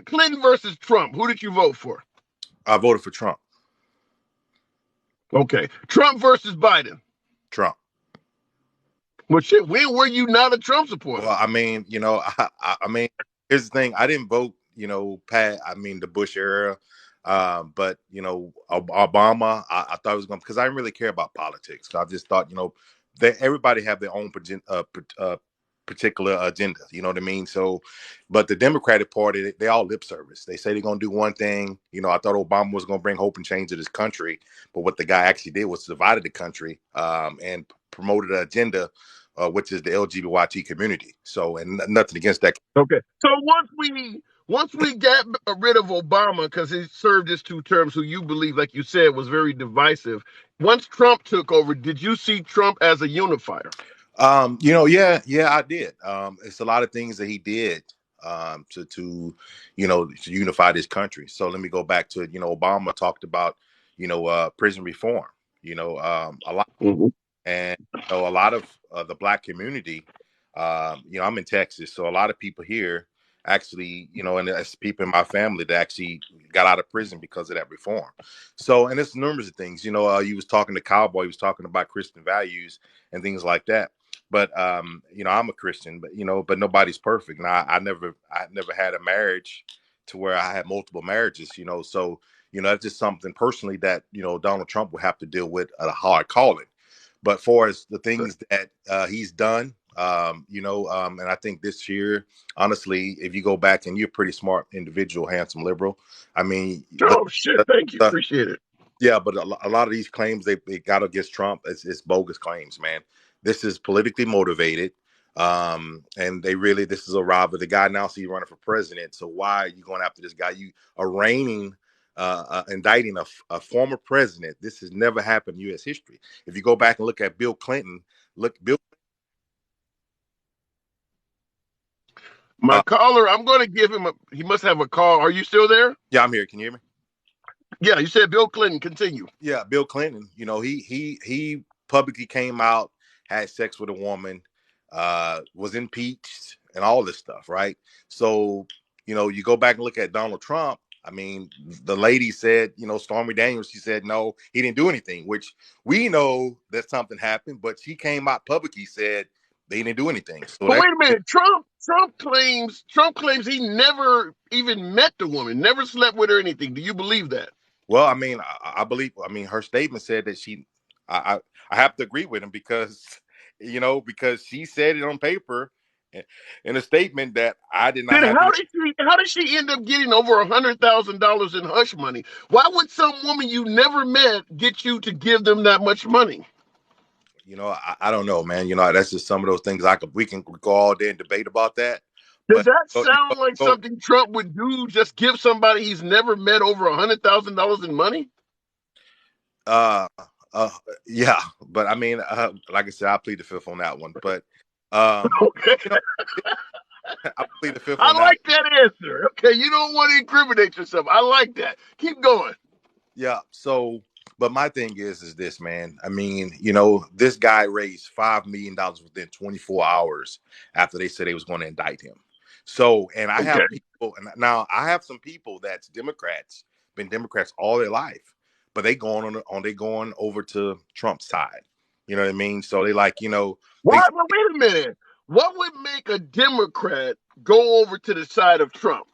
Clinton versus Trump. Who did you vote for? I voted for Trump. Okay. Trump versus Biden. Trump. Well, shit, when were you not a Trump supporter? Well, I mean, I mean, here's the thing. I didn't vote, the Bush era. But, Obama, I thought it was going to, because I didn't really care about politics. I just thought, that everybody have their own particular agenda. You know what I mean? So, but the Democratic Party, they all lip service. They say they're going to do one thing. I thought Obama was going to bring hope and change to this country. But what the guy actually did was divided the country and promoted an agenda, which is the LGBT community. So, and nothing against that. Okay. So once we got rid of Obama, because he served his 2 terms, who you believe, like you said, was very divisive. Once Trump took over, did you see Trump as a unifier? Yeah, I did. It's a lot of things that he did to unify this country. So let me go back to, Obama talked about, prison reform, a lot. Mm-hmm. And a lot of the Black community, I'm in Texas, so a lot of people here actually, and there's people in my family that actually got out of prison because of that reform. So, and there's numerous of things, you was talking to Cowboy, he was talking about Christian values and things like that. But, I'm a Christian, but nobody's perfect. Now, I never had a marriage to where I had multiple marriages, so, that's just something personally that, Donald Trump will have to deal with a hard calling. But for as the things that he's done, and I think this year, honestly, if you go back and you're a pretty smart individual, handsome liberal, I mean, thank you, appreciate it. Yeah, but a lot of these claims they got against Trump, it's bogus claims, man. This is politically motivated, and this is a robber. The guy now sees running for president, so why are you going after this guy? You arraigning. Indicting a former president. This has never happened in U.S. history. If you go back and look at Bill Clinton, My caller, I'm going to give him he must have a call. Are you still there? Yeah, I'm here. Can you hear me? Yeah, you said Bill Clinton. Continue. Yeah, Bill Clinton, he publicly came out, had sex with a woman, was impeached and all this stuff, right? So, you go back and look at Donald Trump. I mean, the lady said, Stormy Daniels, she said, no, he didn't do anything, which we know that something happened, but she came out publicly, said they didn't do anything. So but wait a minute, Trump claims he never even met the woman, never slept with her or anything. Do you believe that? Well, I mean, I believe. I mean, her statement said that she. I have to agree with him because, because she said it on paper, in a statement that I did not Then have any. how did she end up getting over $100,000 in hush money? Why would some woman you never met get you to give them that much money? I don't know, man. That's just some of those things we can go all day and debate about that. Does But that sound like go, something Trump would do? Just give somebody he's never met over $100,000 in money? uh, uh, yeah. But I mean, like I said, I plead the fifth on that one. But Okay, you know, I plead the fifth I on that. like that answer. Okay, you don't want to incriminate yourself. I like that. Keep going. Yeah. So, but my thing is this, man. I mean, this guy raised $5 million within 24 hours after they said they was going to indict him. So, and I Okay. have people, and now I have some people that's Democrats, been Democrats all their life, but they going over to Trump's side. You know what I mean? So they like, they Why? Well, wait a minute. What would make a Democrat go over to the side of Trump?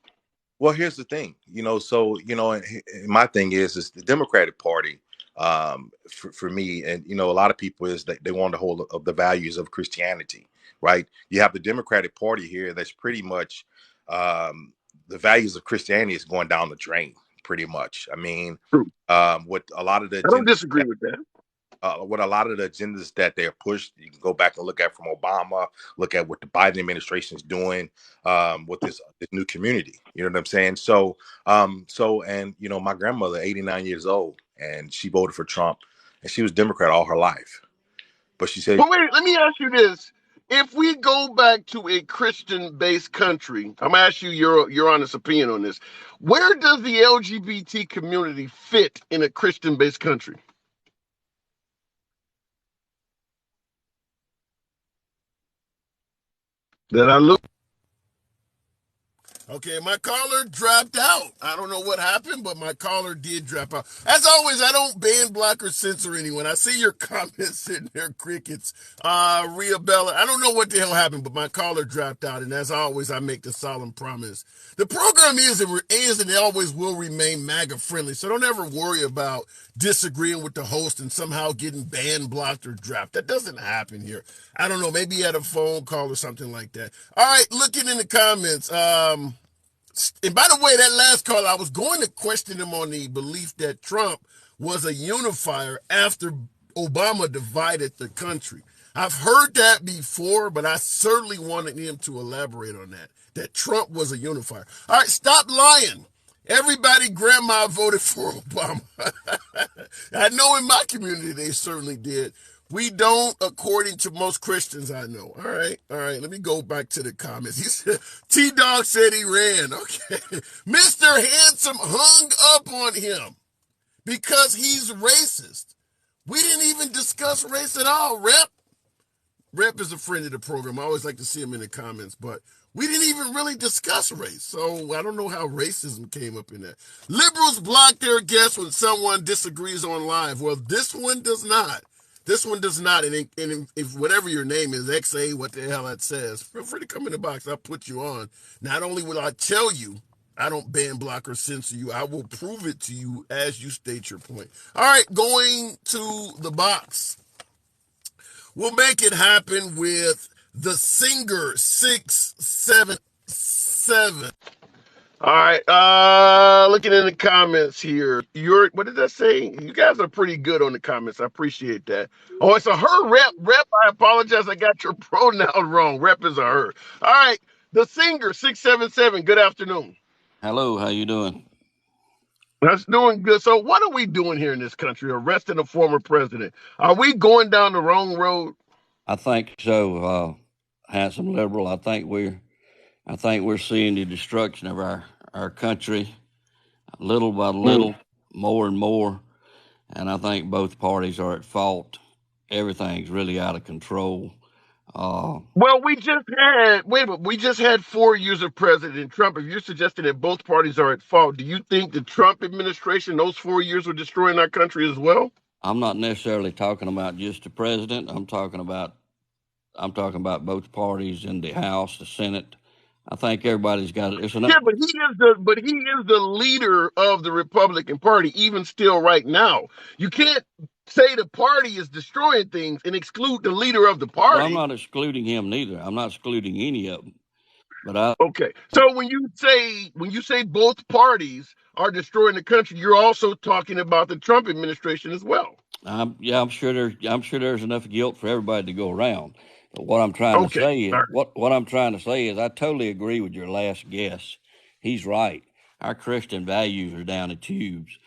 Well, here's the thing, and my thing is the Democratic Party, for me, and a lot of people is that they want to hold of the values of Christianity, right? You have the Democratic Party here that's pretty much the values of Christianity is going down the drain, pretty much. I mean, True. with a lot of the I don't disagree with that. with a lot of the agendas that they're pushed, you can go back and look at from Obama, look at what the Biden administration is doing with this new community. You know what I'm saying? So, and my grandmother, 89 years old, and she voted for Trump, and she was Democrat all her life. But she said, But wait, let me ask you this. If we go back to a Christian-based country, I'm gonna ask you your honest opinion on this. Where does the LGBT community fit in a Christian-based country? Did I look? Okay, my caller dropped out. I don't know what happened, but my caller did drop out. As always, I don't ban, block, or censor anyone. I see your comments sitting there, crickets. Rhea Bella, I don't know what the hell happened, but my caller dropped out. And as always, I make the solemn promise. The program is and always will remain MAGA friendly. So don't ever worry about disagreeing with the host and somehow getting banned, blocked, or dropped. That doesn't happen here. I don't know. Maybe you had a phone call or something like that. All right, looking in the comments. And by the way, that last call, I was going to question him on the belief that Trump was a unifier after Obama divided the country. I've heard that before, but I certainly wanted him to elaborate on that Trump was a unifier. All right, stop lying. Everybody grandma voted for Obama. I know in my community they certainly did. We don't, according to most Christians I know. All right. Let me go back to the comments. He said, T-Dog said he ran. Okay. Mr. Handsome hung up on him because he's racist. We didn't even discuss race at all, Rep. Rep is a friend of the program. I always like to see him in the comments, but we didn't even really discuss race. So I don't know how racism came up in that. Liberals block their guests when someone disagrees on live. Well, this one does not. This one does not. And if whatever your name is, XA, what the hell that says, feel free to come in the box. I'll put you on. Not only will I tell you, I don't ban, block, or censor you, I will prove it to you as you state your point. All right, going to the box. We'll make it happen with the Singer 677. All right. Looking in the comments here. What did that say? You guys are pretty good on the comments. I appreciate that. Oh, it's a her, Rep. Rep, I apologize. I got your pronoun wrong. Rep is a her. All right. The Singer 677. Good afternoon. Hello, how you doing? That's doing good. So what are we doing here in this country? Arresting a former president. Are we going down the wrong road? I think so, handsome liberal. I think we're seeing the destruction of our country, little by little, more and more. And I think both parties are at fault. Everything's really out of control. Well, we just had 4 years of President Trump. If you're suggesting that both parties are at fault, do you think the Trump administration, those 4 years were destroying our country as well? I'm not necessarily talking about just the president. I'm talking about both parties in the House, the Senate, I think everybody's got it. It's enough. Yeah, but he is the leader of the Republican Party, even still right now. You can't say the party is destroying things and exclude the leader of the Well, I'm party. not excluding him neither. I'm not excluding any of them. But I, Okay. So when you say both parties are destroying the country, you're also talking about the Trump administration as well. I'm sure there's enough guilt for everybody to go around. But what I'm trying to Okay. say is All right. what I'm trying to say is I totally agree with your last guess. He's right. Our Christian values are down the tubes.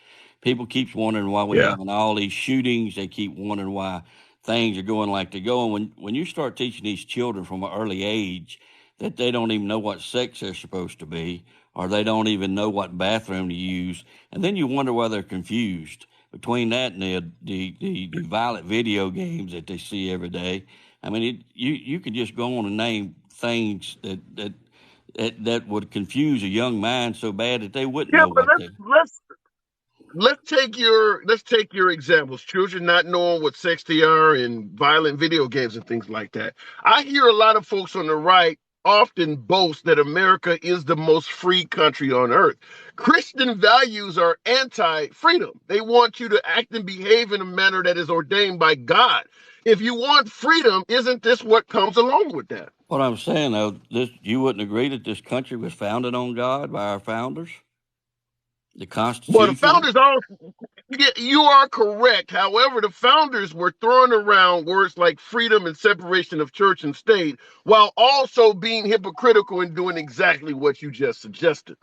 People keep wondering why we Yeah. having all these shootings. They keep wondering why things are going like they're going. When you start teaching these children from an early age that they don't even know what sex they're supposed to be, or they don't even know what bathroom to use, and then you wonder why they're confused between that and the violent video games that they see every day. I mean, you could just go on and name things that would confuse a young mind so bad that they wouldn't Yeah, know but what to. let's take your examples. Children not knowing what sex they are and violent video games and things like that. I hear a lot of folks on the right often boast that America is the most free country on earth. Christian values are anti-freedom. They want you to act and behave in a manner that is ordained by God. If you want freedom, isn't this what comes along with that? What I'm saying though, this you wouldn't agree that this country was founded on God by our founders, the Well, the Constitution. founders all Yeah, you are correct. However, the founders were throwing around words like freedom and separation of church and state while also being hypocritical and doing exactly what you just suggested.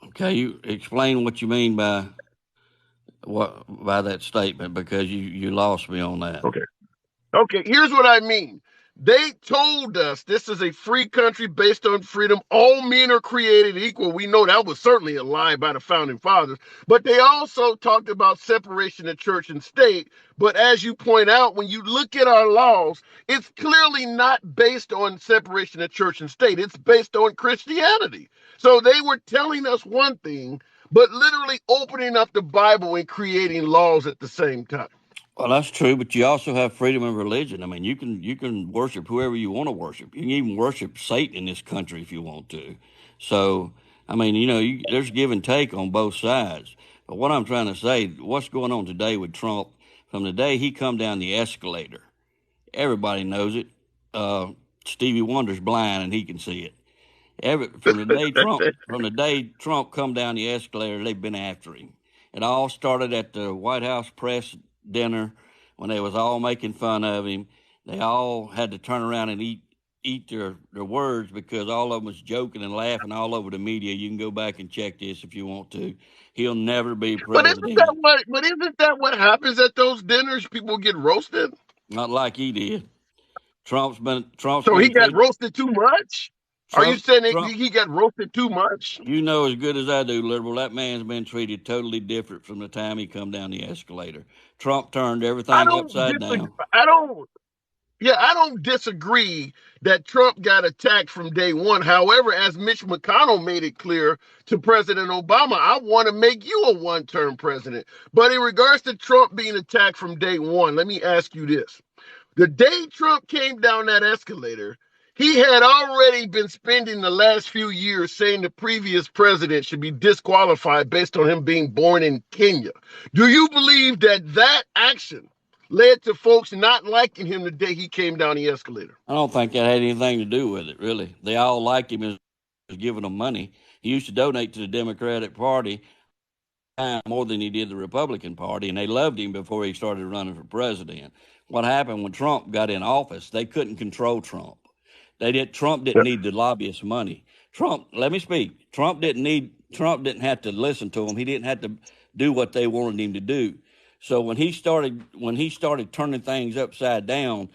Okay, you explain what you mean by that statement because you lost me on that. Okay. Okay, here's what I mean. They told us this is a free country based on freedom. All men are created equal. We know that was certainly a lie by the founding fathers. But they also talked about separation of church and state. But as you point out, when you look at our laws, it's clearly not based on separation of church and state. It's based on Christianity. So they were telling us one thing, but literally opening up the Bible and creating laws at the same time. Well, that's true, but you also have freedom of religion. I mean, you can worship whoever you want to worship. You can even worship Satan in this country if you want to. So, I mean, there's give and take on both sides. But what I'm trying to say, what's going on today with Trump, from the day he come down the escalator, everybody knows it. Stevie Wonder's blind and he can see it. From the day Trump come down the escalator, they've been after him. It all started at the White House press dinner when they was all making fun of him. They all had to turn around and eat their words because all of them was joking and laughing all over the media. You can go back and check this if you want to. He'll never be But isn't that president. what? But isn't that what happens at those dinners? People get roasted. Not like he did. Trump's So he been got treated. roasted too much. Are you Trump saying that Trump he got roasted too much? You know as good as I do, liberal, that man's been treated totally different from the time he come down the escalator. Trump turned I everything don't upside disagree. down. I don't. Yeah, I don't disagree that Trump got attacked from day one. However, as Mitch McConnell made it clear to President Obama, I want to make you a one-term president. But in regards to Trump being attacked from day one, let me ask you this. The day Trump came down that escalator, he had already been spending the last few years saying the previous president should be disqualified based on him being born in Kenya. Do you believe that action led to folks not liking him the day he came down the escalator? I don't think that had anything to do with it, really. They all liked him as giving them money. He used to donate to the Democratic Party more than he did the Republican Party, and they loved him before he started running for president. What happened when Trump got in office? They couldn't control Trump. Trump didn't need the lobbyists' money. Let me speak. Trump didn't have to listen to them. He didn't have to do what they wanted him to do. So when he started turning things upside down,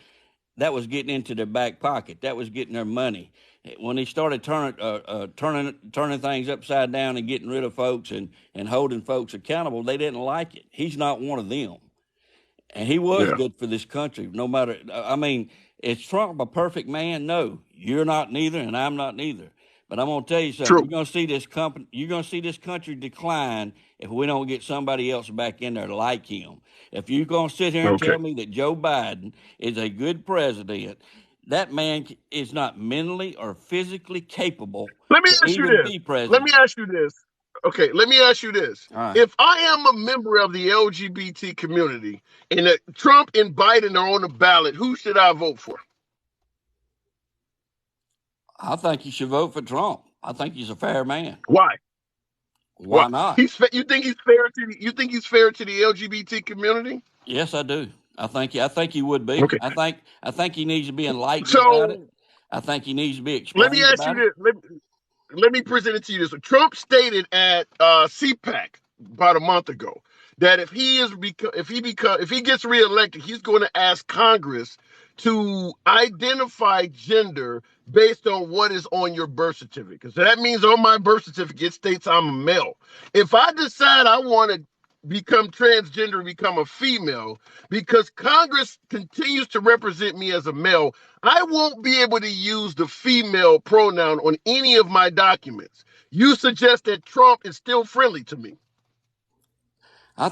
that was getting into their back pocket. That was getting their money. When he started turning things upside down and getting rid of folks and holding folks accountable, they didn't like it. He's not one of them. And he was Yeah, good for this country. No matter, I mean, is Trump a perfect man? No, you're not neither, and I'm not neither. But I'm gonna tell you something. true. You're gonna see this country decline if we don't get somebody else back in there like him. If you're gonna sit here and Okay. tell me that Joe Biden is a good president, that man is not mentally or physically capable Let me to ask you even this. be Let me president. ask you this. Okay, let me ask you this. All right. If I am a member of the LGBT community and Trump and Biden are on the ballot, who should I vote for? I think you should vote for Trump. I think he's a fair man. Why? Why Why? not? You think he's fair to the LGBT community? Yes, I do. I think he would be. Okay. I think he needs to be enlightened about it. So I think he needs to be let me explained ask you about it. this. Let me present it to you this way. Trump stated at CPAC about a month ago that if he gets reelected, he's going to ask Congress to identify gender based on what is on your birth certificate. So that means on my birth certificate it states I'm a male. If I decide I want to become transgender, become a female, because Congress continues to represent me as a male, I won't be able to use the female pronoun on any of my documents. You suggest that Trump is still friendly to me. I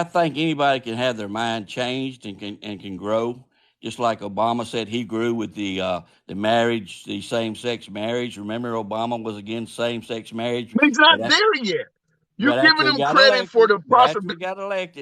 think anybody can have their mind changed and can grow. Just like Obama said, he grew with the marriage, the same sex marriage. Remember, Obama was against same sex marriage, But he's not but there yet. You're but after giving he him got credit for elected, the possibility.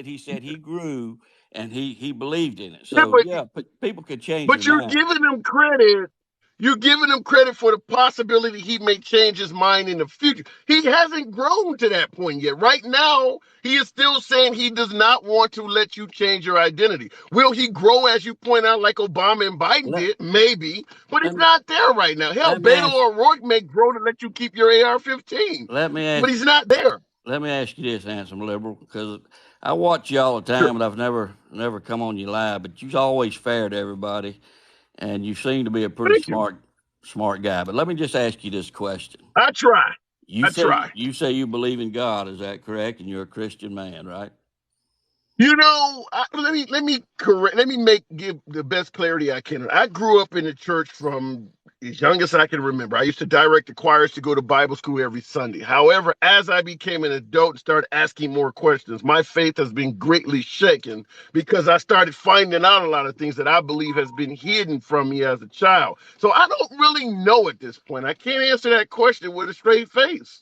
he said he grew and he believed in it. Yeah, So yeah, people could change their but you're mind. giving him credit. You're giving him credit for the possibility he may change his mind in the future. He hasn't grown to that point yet. Right now, he is still saying he does not want to let you change your identity. Will he grow, as you point out, like Obama and Biden Let, did? Maybe, but he's let me not there right now. Hell, let me Beto ask O'Rourke may grow to let you keep your AR-15, let me but ask he's not there. let me ask you this, handsome liberal, because I watch you all the Sure. time, but I've never come on your live. But you're always fair to everybody, and you seem to be a pretty Thank you. smart guy. But let me just ask you this question. I try. You I say try. you believe in God, is that correct? And you're a Christian man, right? Let me give the best clarity I can. I grew up in the church from as young as I can remember. I used to direct the choirs to go to Bible school every Sunday. However, as I became an adult and started asking more questions, my faith has been greatly shaken because I started finding out a lot of things that I believe has been hidden from me as a child. So I don't really know at this point. I can't answer that question with a straight face.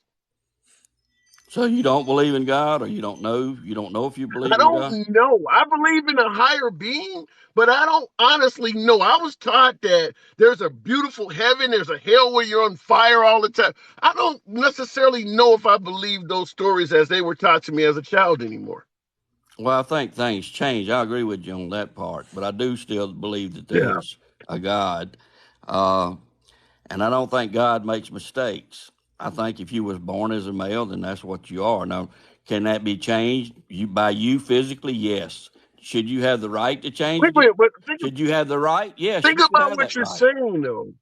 So you don't believe in God, or you don't know if you I believe in God? don't know. I believe in a higher being, but I don't honestly know. I was taught that there's a beautiful heaven, there's a hell where you're on fire all the time. I don't necessarily know if I believe those stories as they were taught to me as a child anymore. Well, I think things change. I agree with you on that part, but I do still believe that Yeah. there's a God, uh, and I don't think God makes mistakes. I think if you was born as a male, then that's what you are. Now, can that be changed? By you physically? Yes. Should you have the right to change Wait, it? wait, but Should you have the right? Yes, think you should about have what that you're right. saying, though.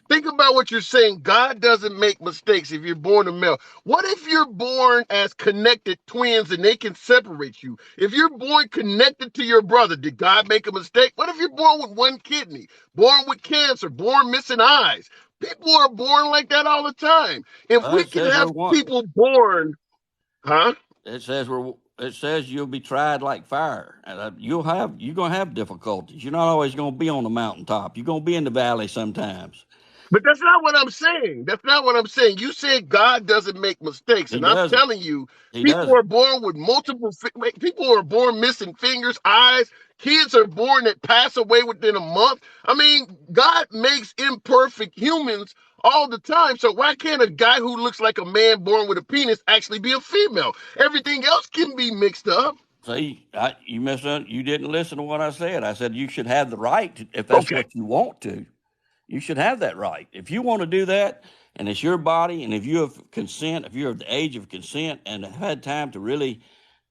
Think about what you're saying. God doesn't make mistakes if you're born a male. What if you're born as connected twins and they can separate you? If you're born connected to your brother, did God make a mistake? What if you're born with one kidney, born with cancer, born missing eyes? People are born like that all the time. If Well, we it can says we're have one. people born, huh? It says you'll be tried like fire. And you're gonna have difficulties. You're not always gonna be on the mountaintop. You're gonna be in the valley sometimes. But that's not what I'm saying. That's not what I'm saying. You said God doesn't make mistakes, He and I'm doesn't. telling you, He people doesn't. are born with people are born missing fingers, eyes. Kids are born that pass away within a month. I mean, God makes imperfect humans all the time. So why can't a guy who looks like a man born with a penis actually be a female? Everything else can be mixed up. See, you didn't listen to what I said. I said you should have the right to, if that's Okay. what you want to. You should have that right. If you want to do that, and it's your body, and if you have consent, if you're of the age of consent and have had time to really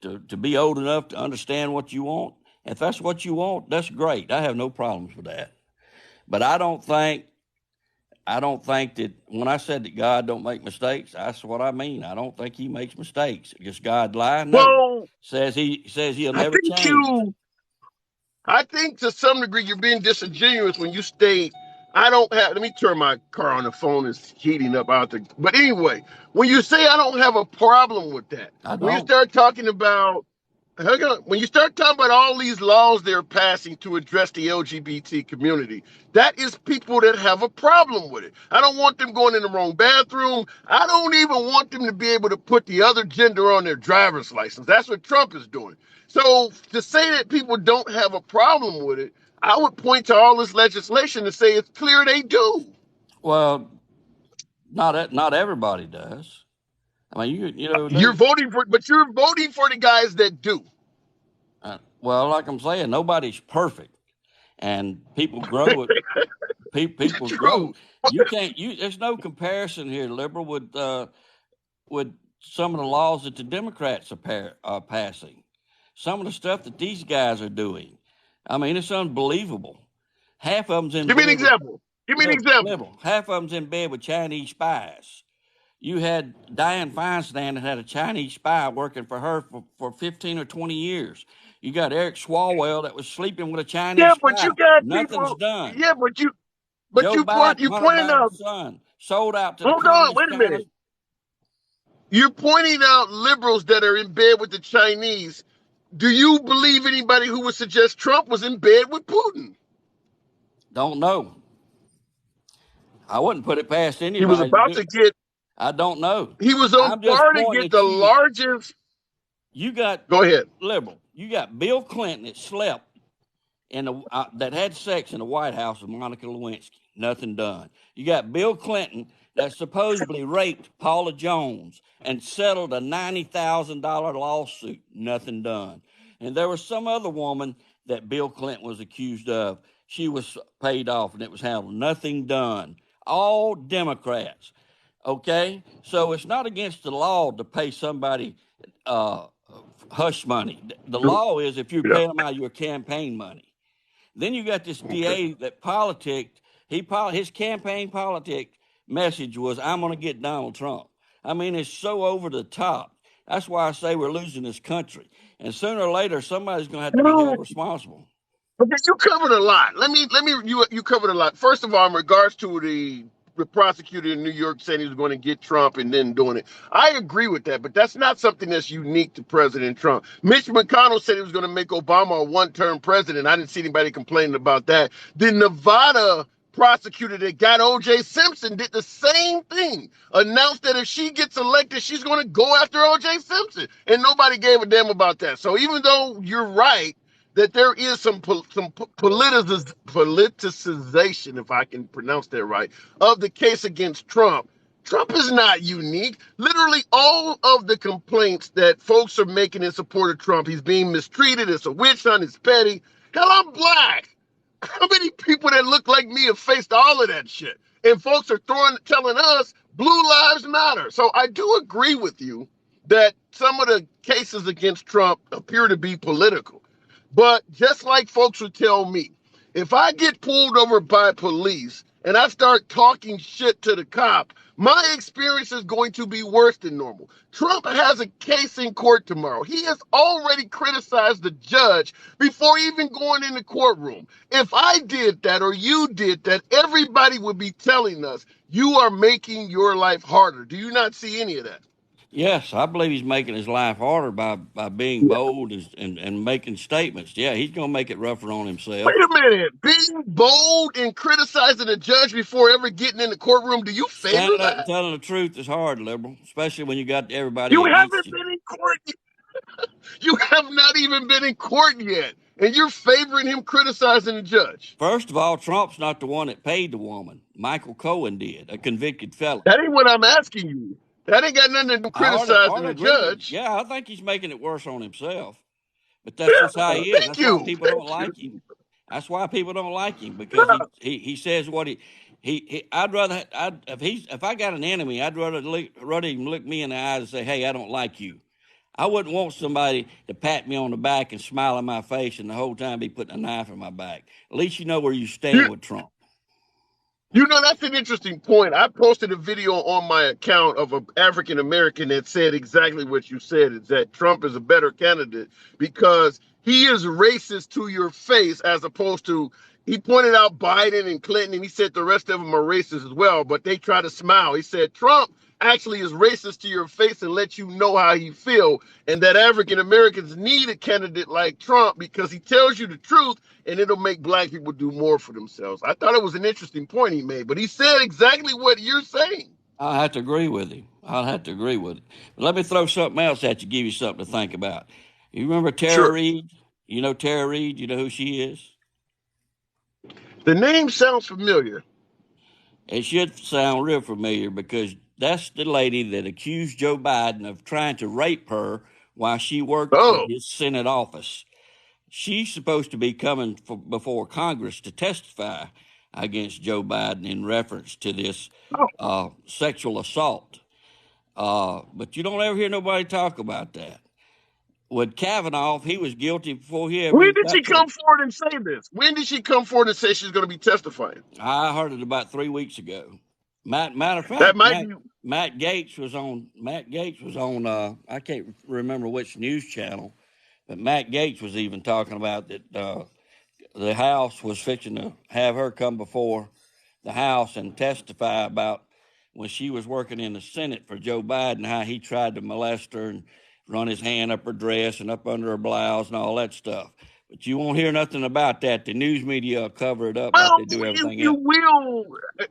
to be old enough to understand what you want, if that's what you want, that's great. I have no problems with that. But I don't think that when I said that God don't make mistakes, that's what I mean. I don't think he makes mistakes. Does God lie? No. Well, Says he'll I never think change. you I think to some degree you're being disingenuous when you state, I don't have, let me turn my car on, the phone is heating up out there. But anyway, when you say I don't have a problem with that, I when you don't. start talking about when you start talking about all these laws they're passing to address the LGBT community, that is people that have a problem with it. I don't want them going in the wrong bathroom. I don't even want them to be able to put the other gender on their driver's license. That's what Trump is doing. So to say that people don't have a problem with it, I would point to all this legislation to say it's clear they do. Well, not everybody does. I mean, you know, You're voting for, but you're voting for the guys that do. well, like I'm saying, nobody's perfect, and people grow. People grow. True. You can't. There's no comparison here, liberal, with some of the laws that the Democrats are passing. Some of the stuff that these guys are doing. I mean, it's unbelievable. Half of them's in Give me an bed with example. Give me an example. liberal. Half of them's in bed with Chinese spies. You had Dianne Feinstein that had a Chinese spy working for her for 15 or 20 years. You got Eric Swalwell that was sleeping with a Yeah, Chinese but you spy. got Nothing's people. done. Yeah, but Joe Biden, you Hunter pointing out. Biden's son, sold out to the Hold on, communist wait a China. minute. You're pointing out liberals that are in bed with the Chinese. Do you believe anybody who would suggest Trump was in bed with Putin? Don't know. I wouldn't put it past He was anybody to about do to it. get. I don't know. He was on I'm just par to pointing get at the you. largest. You got Go ahead. liberal. You got Bill Clinton that slept that had sex in the White House with Monica Lewinsky. Nothing done. You got Bill Clinton that supposedly raped Paula Jones and settled a $90,000 lawsuit. Nothing done. And there was some other woman that Bill Clinton was accused of. She was paid off and it was handled. Nothing done. All Democrats. Okay? So it's not against the law to pay somebody hush money. The law is if you Yeah. pay them out of your campaign money. Then you got this DA that politicked. His campaign politic message was, "I'm going to get Donald Trump." I mean, it's so over the top. That's why I say we're losing this country. And sooner or later, somebody's going to have to be held responsible. Okay, you covered a lot. You covered a lot. First of all, in regards to the prosecutor in New York saying he was going to get Trump and then doing it, I agree with that, but that's not something that's unique to President Trump. Mitch McConnell said he was going to make Obama a one-term president. I didn't see anybody complaining about that. The Nevada prosecutor that got O.J. Simpson did the same thing. Announced that if she gets elected, she's going to go after O.J. Simpson, and nobody gave a damn about that. So even though you're right that there is some politicization, if I can pronounce that right, of the case against Trump. Trump is not unique. Literally all of the complaints that folks are making in support of Trump, he's being mistreated, it's a witch hunt, it's petty. Hell, I'm black. How many people that look like me have faced all of that shit? And folks are telling us blue lives matter. So I do agree with you that some of the cases against Trump appear to be political. But just like folks would tell me, if I get pulled over by police and I start talking shit to the cop, my experience is going to be worse than normal. Trump has a case in court tomorrow. He has already criticized the judge before even going in the courtroom. If I did that or you did that, everybody would be telling us you are making your life harder. Do you not see any of that? Yes, I believe he's making his life harder by being bold and making statements. Yeah, he's going to make it rougher on himself. Wait a minute. Being bold and criticizing a judge before ever getting in the courtroom, do you favor Standing up and that? telling the truth is hard, liberal, especially when you got everybody You against haven't you. been in court yet. You have not even been in court yet. And you're favoring him criticizing the judge. First of all, Trump's not the one that paid the woman. Michael Cohen did, a convicted felon. That ain't what I'm asking you. That ain't got nothing to do with I criticizing hardly the agree with. judge. Yeah, I think he's making it worse on himself. But that's just how he is. Thank That's why you. people don't Thank like him. you. That's why people don't like him because he says what I'd rather if I got an enemy, I'd rather him look me in the eyes and say, "Hey, I don't like you." I wouldn't want somebody to pat me on the back and smile in my face and the whole time be putting a knife in my back. At least you know where you stand with Trump. You know, that's an interesting point. I posted a video on my account of an African American that said exactly what you said, is that Trump is a better candidate because he is racist to your face, as opposed to, he pointed out Biden and Clinton, and he said the rest of them are racist as well, but they try to smile. He said Trump actually is racist to your face and let you know how he feel, and that African Americans need a candidate like Trump because he tells you the truth and it'll make black people do more for themselves. I thought it was an interesting point he made, but he said exactly what you're saying. I have to agree with him. I'll have to agree with him. But let me throw something else at you, give you something to think about. You remember Tara Sure. Reid? You know Tara Reid? You know who she is? The name sounds familiar. It should sound real familiar because that's the lady that accused Joe Biden of trying to rape her while she worked for Oh, his Senate office. She's supposed to be coming before Congress to testify against Joe Biden in reference to this sexual assault. But you don't ever hear nobody talk about that. With Kavanaugh, he was guilty before he ever when even did she got to. come forward and say this? When did she come forward and say she's going to be testifying? I heard it about 3 weeks ago. Matter of That fact, might be. Matt Gates was on. I can't remember which news channel, but Matt Gates was even talking about that the House was fixing to have her come before the House and testify about when she was working in the Senate for Joe Biden, how he tried to molest her and run his hand up her dress and up under her blouse and all that stuff. But you won't hear nothing about that. The news media will cover it up like Well, they do everything you else. will.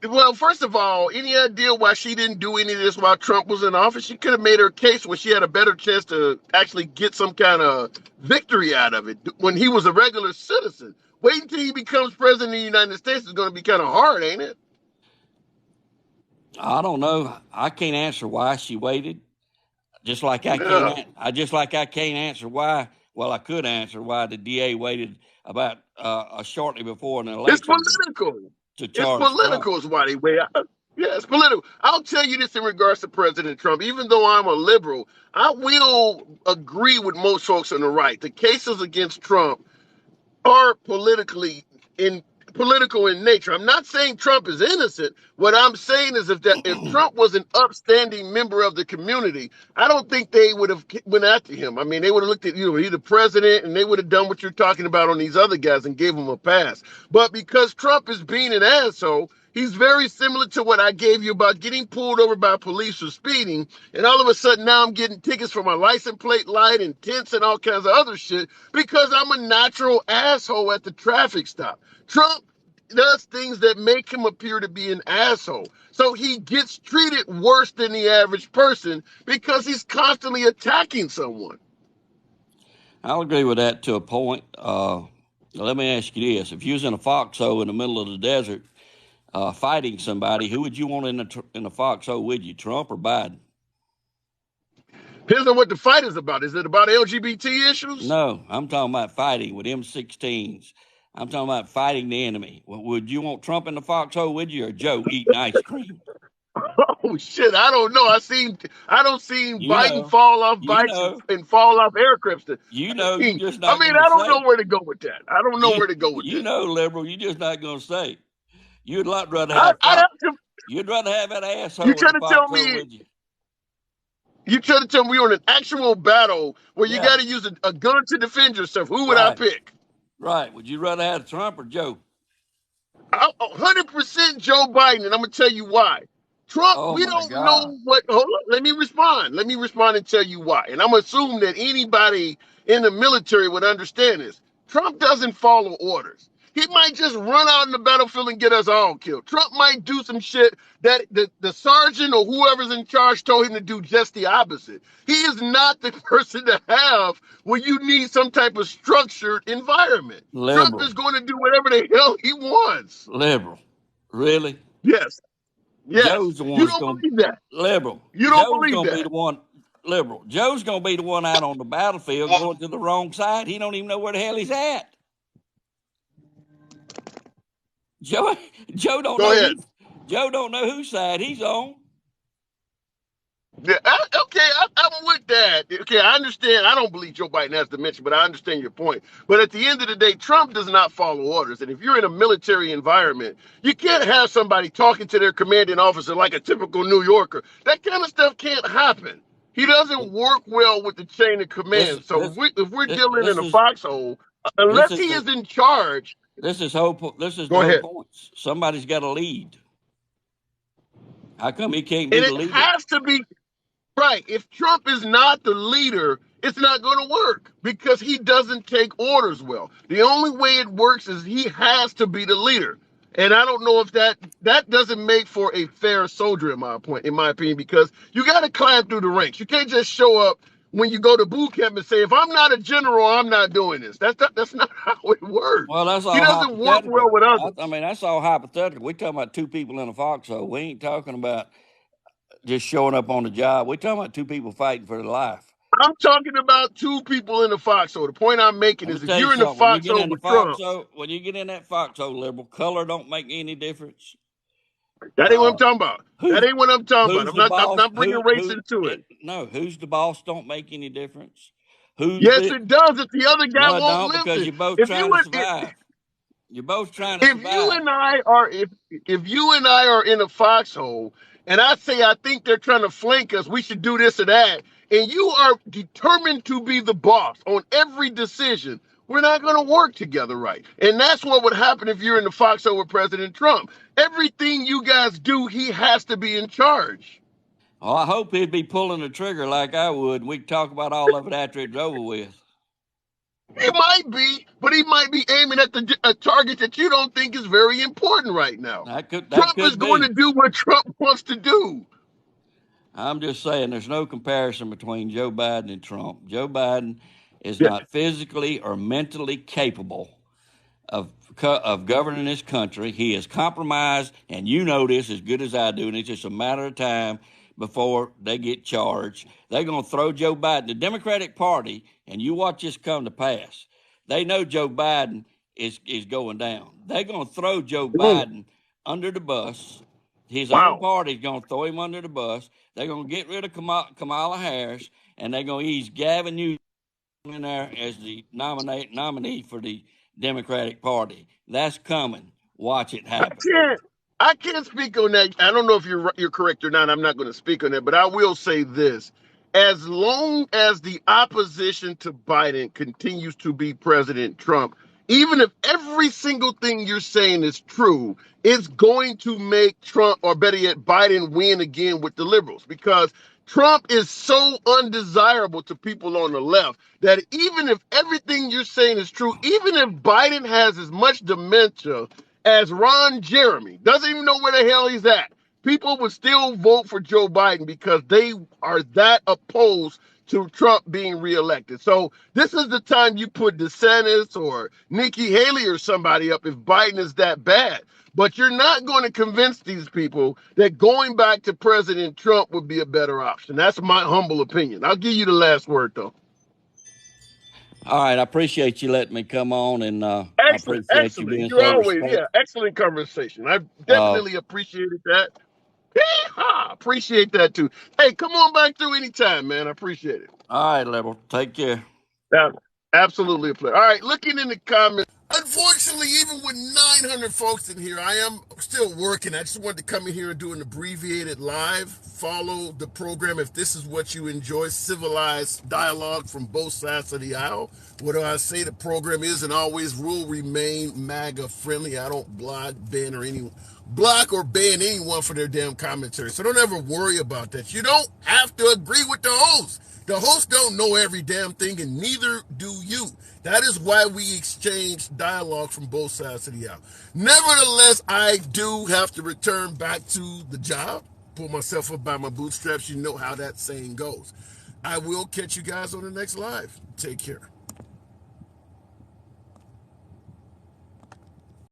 Well, first of all, any idea why she didn't do any of this while Trump was in office? She could have made her case when she had a better chance to actually get some kind of victory out of it when he was a regular citizen. Wait until he becomes president of the United States is going to be kind of hard, ain't it? I don't know. I can't answer why she waited. Just like I Yeah. can't. I can't answer why. Well, I could answer why the DA waited about shortly before an It's election political. to It's charge Trump. political is why they wait. Yeah, it's political. I'll tell you this in regards to President Trump. Even though I'm a liberal, I will agree with most folks on the right. The cases against Trump are political in nature. I'm not saying Trump is innocent. What I'm saying is if Trump was an upstanding member of the community, I don't think they would have went after him. I mean, they would have looked at he's the president, and they would have done what you're talking about on these other guys and gave him a pass. But because Trump is being an asshole, he's very similar to what I gave you about getting pulled over by police for speeding, and all of a sudden now I'm getting tickets for my license plate light and tints and all kinds of other shit because I'm a natural asshole at the traffic stop. Trump does things that make him appear to be an asshole. So he gets treated worse than the average person because he's constantly attacking someone. I'll agree with that to a point. Let me ask you this: if you was in a foxhole in the middle of the desert fighting somebody, who would you want in the foxhole with you, Trump or Biden? Depends on what the fight is about. Is it about LGBT issues? No, I'm talking about fighting with M16s. I'm talking about fighting the enemy. Well, would you want Trump in the foxhole with you or Joe eating ice cream? Oh shit! I don't know. I don't see You Biden know, fall off you bikes know, and fall off aircrafts. you just I not mean, going to I don't say know it. where to go with that. I don't know You where to go with you that. know, liberal, you just not going to say it. You'd like rather I, have I have to. you'd rather have that You asshole in try the to tell foxhole me with you. You try to tell me we're in an actual battle where you Yeah, got to use a gun to defend yourself. Who would I right, pick? right. Would you rather have Trump or Joe? 100% Joe Biden, and I'm gonna tell you why. Trump, Oh we my don't know God, what. Hold on, let me respond. Let me respond and tell you why. And I'm assuming that anybody in the military would understand this. Trump doesn't follow orders. He might just run out in the battlefield and get us all killed. Trump might do some shit that the sergeant or whoever's in charge told him to do just the opposite. He is not the person to have when you need some type of structured environment. Trump liberal, is going to do whatever the hell he wants. liberal. Really? Yes. Yes. Joe's the You one's don't going believe that. liberal. You don't Joe's believe going to be that. the one liberal. Joe's going to be the one out on the battlefield going to the wrong side. He don't even know where the hell he's at. Joe Joe don't Go know ahead. who Joe don't know whose side he's on. Yeah, okay, I'm with that. Okay, I understand. I don't believe Joe Biden has dementia, but I understand your point. But at the end of the day, Trump does not follow orders. And if you're in a military environment, you can't have somebody talking to their commanding officer like a typical New Yorker. That kind of stuff can't happen. He doesn't work well with the chain of This command. So this if we're this, dealing in this a is foxhole, this unless is he the is in charge, this is the go whole ahead. point. Somebody's got to lead. How come he can't be And the it leader? has to be right. If Trump is not the leader, it's not going to work because he doesn't take orders well. The only way it works is he has to be the leader. And I don't know if that doesn't make for a fair soldier in my opinion, because you got to climb through the ranks. You can't just show up when you go to boot camp and say, if I'm not a general, I'm not doing this. That's not how it Well, works. that's He all doesn't work well hypothetical. with I others. mean, that's all hypothetical. We're talking about two people in a foxhole. We ain't talking about just showing up on the job. We're talking about two people fighting for their life. I'm talking about two people in the foxhole. The point I'm making Let me is if tell you you're in the something. When you get foxhole in the with Trump, foxhole, when you get in that foxhole, liberal, color don't make any difference. that ain't what I'm Uh, talking about. That who's ain't what I'm talking about. who's I'm the not I'm boss? not bringing race into it. No, who's the boss don't make any difference. Who's Yes, the it does if the other guy No, it won't don't, because listen. you're both If you trying to if, survive. You're both trying to if you survive. and I are if you and I are in a foxhole and I say I think they're trying to flank us, we should do this or that, and you are determined to be the boss on every decision, we're not going to work together right. And that's what would happen if you're in the foxhole with President Trump. Everything you guys do, he has to be in charge. Well, I hope he'd be pulling the trigger like I would. We could talk about all of it after it's over with. He might be, but he might be aiming at a target that you don't think is very important right now. That Trump is could going be. to do what Trump wants to do. I'm just saying there's no comparison between Joe Biden and Trump. Joe Biden is Yeah. not physically or mentally capable of governing this country. He is compromised, and you know this as good as I do, and it's just a matter of time before they get charged. They're going to throw Joe Biden, the Democratic Party, and you watch this come to pass. They know Joe Biden is going down. They're going to throw Joe Mm, Biden under the bus. His own wow. party's going to throw him under the bus. They're going to get rid of Kamala Harris, and they're going to ease Gavin Newsom in there as the nominee for the Democratic Party. That's coming. Watch it I happen. can't. I can't speak on that. I don't know if you're correct or not. I'm not going to speak on that, but I will say this: as long as the opposition to Biden continues to be President Trump, even if every single thing you're saying is true, it's going to make Trump, or better yet, Biden win again with the liberals because Trump is so undesirable to people on the left that even if everything you're saying is true, even if Biden has as much dementia as Ron Jeremy, doesn't even know where the hell he's at, people would still vote for Joe Biden because they are that opposed to Trump being reelected. So this is the time you put DeSantis or Nikki Haley or somebody up if Biden is that bad. But you're not going to convince these people that going back to President Trump would be a better option. That's my humble opinion. I'll give you the last word, though. All right, I appreciate you letting me come on, and I Excellent, appreciate you excellent. being You're so always, respectful. yeah, excellent conversation. I Uh, definitely appreciated that. Yeehaw! Appreciate that too. Hey, come on back through anytime, man. I appreciate it. all right, Liberal, take care. Yeah, absolutely a pleasure. All right, looking in the comments. Unfortunately, even with 900 folks in here, I am still working. I just wanted to come in here and do an abbreviated live. Follow the program if this is what you enjoy, civilized dialogue from both sides of the aisle. What do I say? The program is and always will remain MAGA friendly. I don't block or ban anyone for their damn commentary. So don't ever worry about that. You don't have to agree with the host. The host don't know every damn thing, and neither do you. That is why we exchange dialogue from both sides of the aisle. Nevertheless, I do have to return back to the job, pull myself up by my bootstraps. You know how that saying goes. I will catch you guys on the next live. Take care.